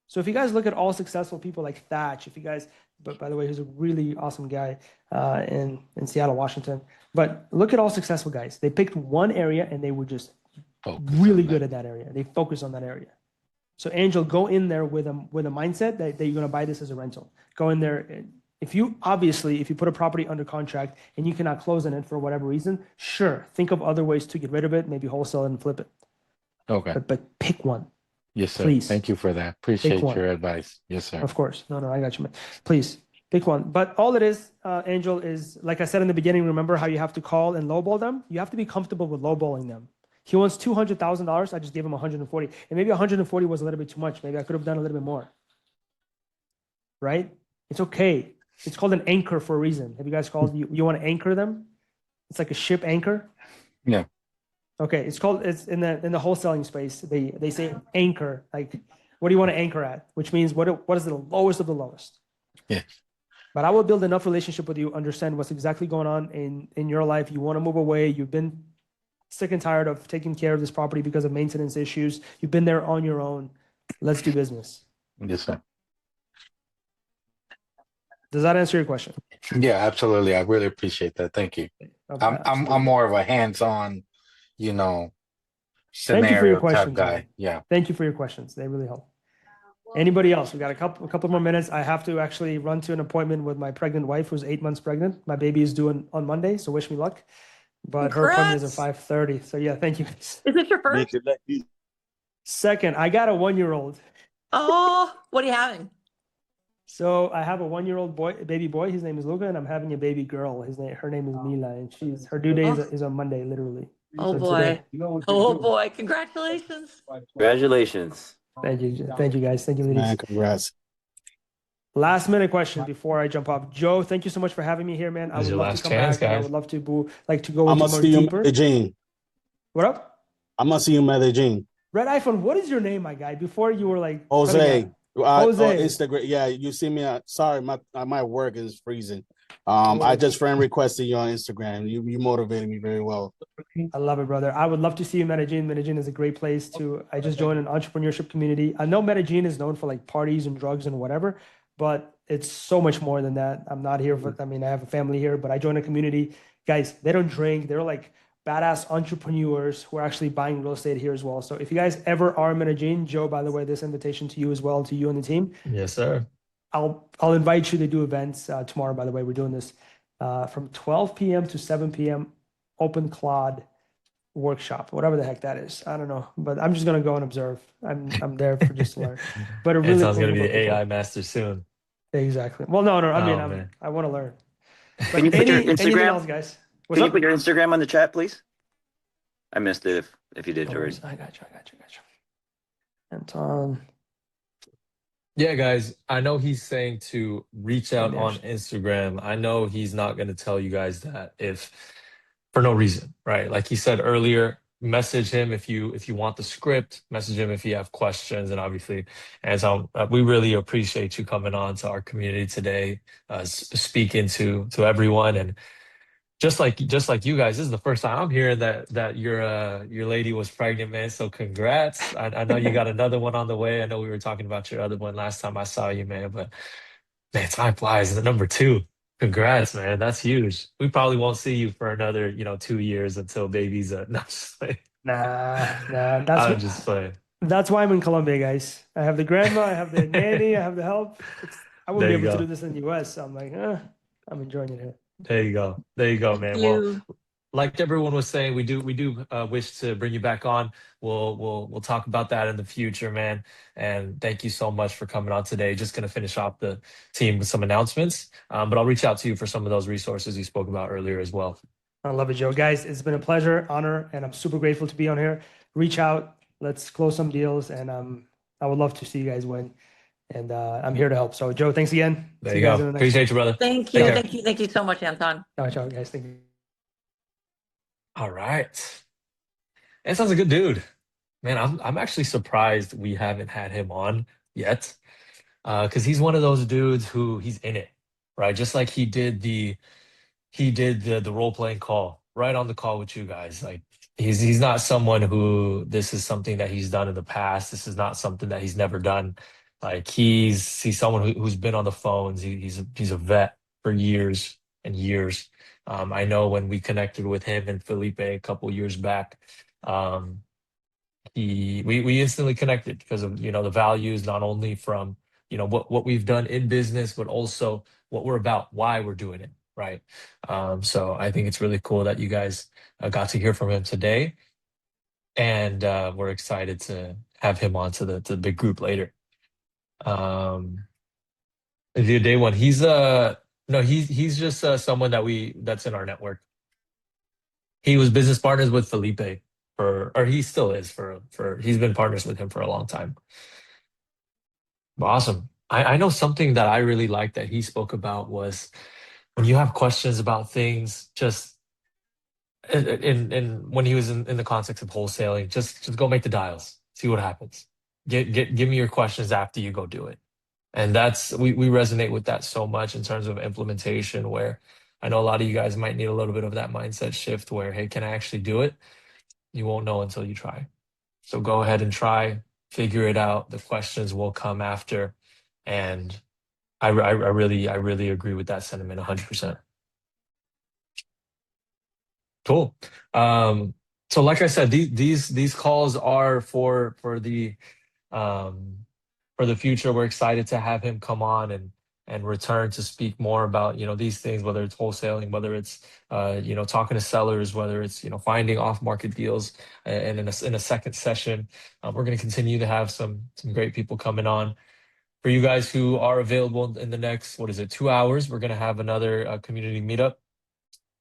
So if you guys look at all successful people like Thatch, but by the way, he's a really awesome guy in Seattle, Washington. But look at all successful guys. They picked one area and they were just really good at that area. They focus on that area. So Angel, go in there with a mindset that you're going to buy this as a rental. Go in there. If you put a property under contract and you cannot close on it for whatever reason, sure, think of other ways to get rid of it, maybe wholesale it and flip it.
Okay.
But pick one.
Yes, sir.
Please.
Thank you for that. Appreciate your advice. Yes, sir.
Of course. No, I got you, man. Please pick one. But all it is, Angel, is like I said in the beginning, remember how you have to call and lowball them? You have to be comfortable with lowballing them. He wants $200,000. I just gave him 140. And maybe 140 was a little bit too much. Maybe I could have done a little bit more. Right? It's okay. It's called an anchor for a reason. Have you guys called you want to anchor them? It's like a ship anchor.
Yeah.
Okay. It's in the wholesaling space. They say anchor. Like, what do you want to anchor at? Which means what is the lowest of the lowest?
Yeah.
But I will build enough relationship with you, understand what's exactly going on in your life. You want to move away. You've been sick and tired of taking care of this property because of maintenance issues. You've been there on your own. Let's do business.
Yes, sir.
Does that answer your question?
Yeah, absolutely. I really appreciate that. Thank you.
Okay,
I'm more of a hands-on, scenario
Thank you for your
type
questions,
guy.
man.
Yeah.
Thank you for your questions. They really help. Anybody else? We got a couple more minutes. I have to actually run to an appointment with my pregnant wife who's 8 months pregnant. My baby is due on Monday, so wish me luck. But her appointment is at 5:30. So yeah, thank you.
Is this your first?
Second, I got a 1-year-old.
Oh, what are you having?
So I have a 1-year-old baby boy. His name is Luca, and I'm having a baby girl. Her name is Mila, and her due date is on Monday, literally.
Oh
So
boy.
today,
Oh boy. Congratulations.
Congratulations.
thank you guys, thank you, ladies.
Man, congrats.
Last minute question before I jump off. Joe, thank you so much for having me here, man. I
This is
would
your
love to
last
come
chance,
back, and I
guys.
would love to go
I'm
into
gonna
more
see you in
deeper.
Medellin.
What up?
I'm gonna see you in Medellin.
Red iPhone, what is your name, my guy? Before you were like cutting
Jose.
out. Jose.
Instagram. Yeah, you see me. Sorry, my work is freezing. I just friend requested you on Instagram. You motivated me very well.
I love it, brother. I would love to see you in Medellin. Medellin is a great place to. I just joined an entrepreneurship community. I know Medellin is known for like parties and drugs and whatever, but it's so much more than that. I'm not here for, I mean, I have a family here, but I joined a community. Guys, they don't drink. They're like badass entrepreneurs who are actually buying real estate here as well. So if you guys ever are in Medellin, Joe, by the way, this invitation to you as well, to you and the team.
Yes, sir.
I'll invite you to do events tomorrow. By the way, we're doing this from 12 p.m. to 7 p.m. Open Cloud workshop, whatever the heck that is. I don't know, but I'm just gonna go and observe. I'm there for just to learn. But a really
Anton's
cool
gonna be
group of
the
people.
AI master soon.
Exactly. Well, no. I mean,
Oh, man.
I want to learn.
Can
But
you put your
anything
Instagram?
else, guys? What's
Can you
up?
put your Instagram on the chat, please? I missed it if you did,
No
George.
worries. I got you. Anton.
Yeah, guys, I know he's saying to reach out
Maybe I
on
should-
Instagram. I know he's not going to tell you guys that if for no reason, right? Like he said earlier, message him if you want the script, message him if you have questions, and obviously, and so we really appreciate you coming on to our community today, speaking to everyone, and just like you guys, this is the first time I'm hearing that your lady was pregnant, man. So congrats. I know you got another one on the way. I know we were talking about your other one last time I saw you, man. But man, time flies. The number two. Congrats, man. That's huge. We probably won't see you for another, 2 years until baby's no, just playing.
Nah.
I'm just playing.
That's why I'm in Colombia, guys. I have the grandma, I have the nanny, I have the help. I wouldn't
There
be
you
able to do
go.
this in the US. So I'm like, I'm enjoying it here.
There you go. There you go,
Thank
man. Well,
you.
like everyone was saying, we do wish to bring you back on. We'll talk about that in the future, man. And thank you so much for coming on today. Just gonna finish off the team with some announcements, but I'll reach out to you for some of those resources you spoke about earlier as well.
I love it, Joe. Guys, it's been a pleasure, honor, and I'm super grateful to be on here. Reach out, let's close some deals, and I would love to see you guys win. And I'm here to help. So, Joe, thanks again.
There
See
you
guys
go.
in the next
Appreciate you, brother.
Thank
Take
you.
care.
Thank you so much, Anton.
one. Ciao, guys. Thank you.
All right. That sounds a good dude. Man, I'm actually surprised we haven't had him on yet. Because he's one of those dudes who he's in it, right? Just like he did the role playing call right on the call with you guys. Like he's not someone who this is something that he's done in the past. This is not something that he's never done. Like he's someone who's been on the phones. He's a vet for years and years. I know when we connected with him and Felipe a couple years back, we instantly connected because of the values, not only from what we've done in business, but also what we're about, why we're doing it, right? So I think it's really cool that you guys got to hear from him today, and we're excited to have him on to the big group later. The day one, he's no, he's just someone that's in our network. He was business partners with Felipe or he still is he's been partners with him for a long time. Awesome. I know something that I really like that he spoke about was when you have questions about things, just in when he was in the context of wholesaling, just go make the dials, see what happens. Give me your questions after you go do it. And we resonate with that so much in terms of implementation, where I know a lot of you guys might need a little bit of that mindset shift where, hey, can I actually do it? You won't know until you try. So go ahead and try, figure it out. The questions will come after. And I really agree with that sentiment 100%. Cool. So like I said, these calls are for the future. We're excited to have him come on and return to speak more about these things, whether it's wholesaling, whether it's talking to sellers, whether it's finding off market deals. And in a second session, we're going to continue to have some great people coming on. For you guys who are available in the next 2 hours, we're going to have another community meetup.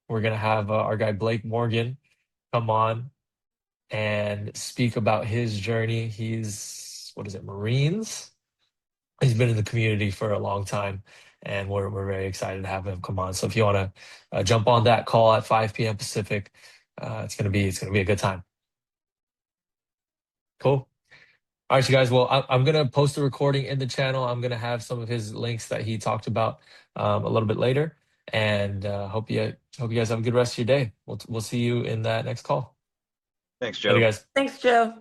We're going to have our guy Blake Morgan come on and speak about his journey. He's, what is it, Marines? He's been in the community for a long time, and we're very excited to have him come on. So if you want to jump on that call at 5 p.m. Pacific, it's gonna be a good time. Cool. All right, you guys. Well, I'm gonna post the recording in the channel. I'm gonna have some of his links that he talked about a little bit later, and hope you guys have a good rest of your day. We'll see you in that next call.
Thanks,
Later,
Joe.
guys.
Thanks, Joe.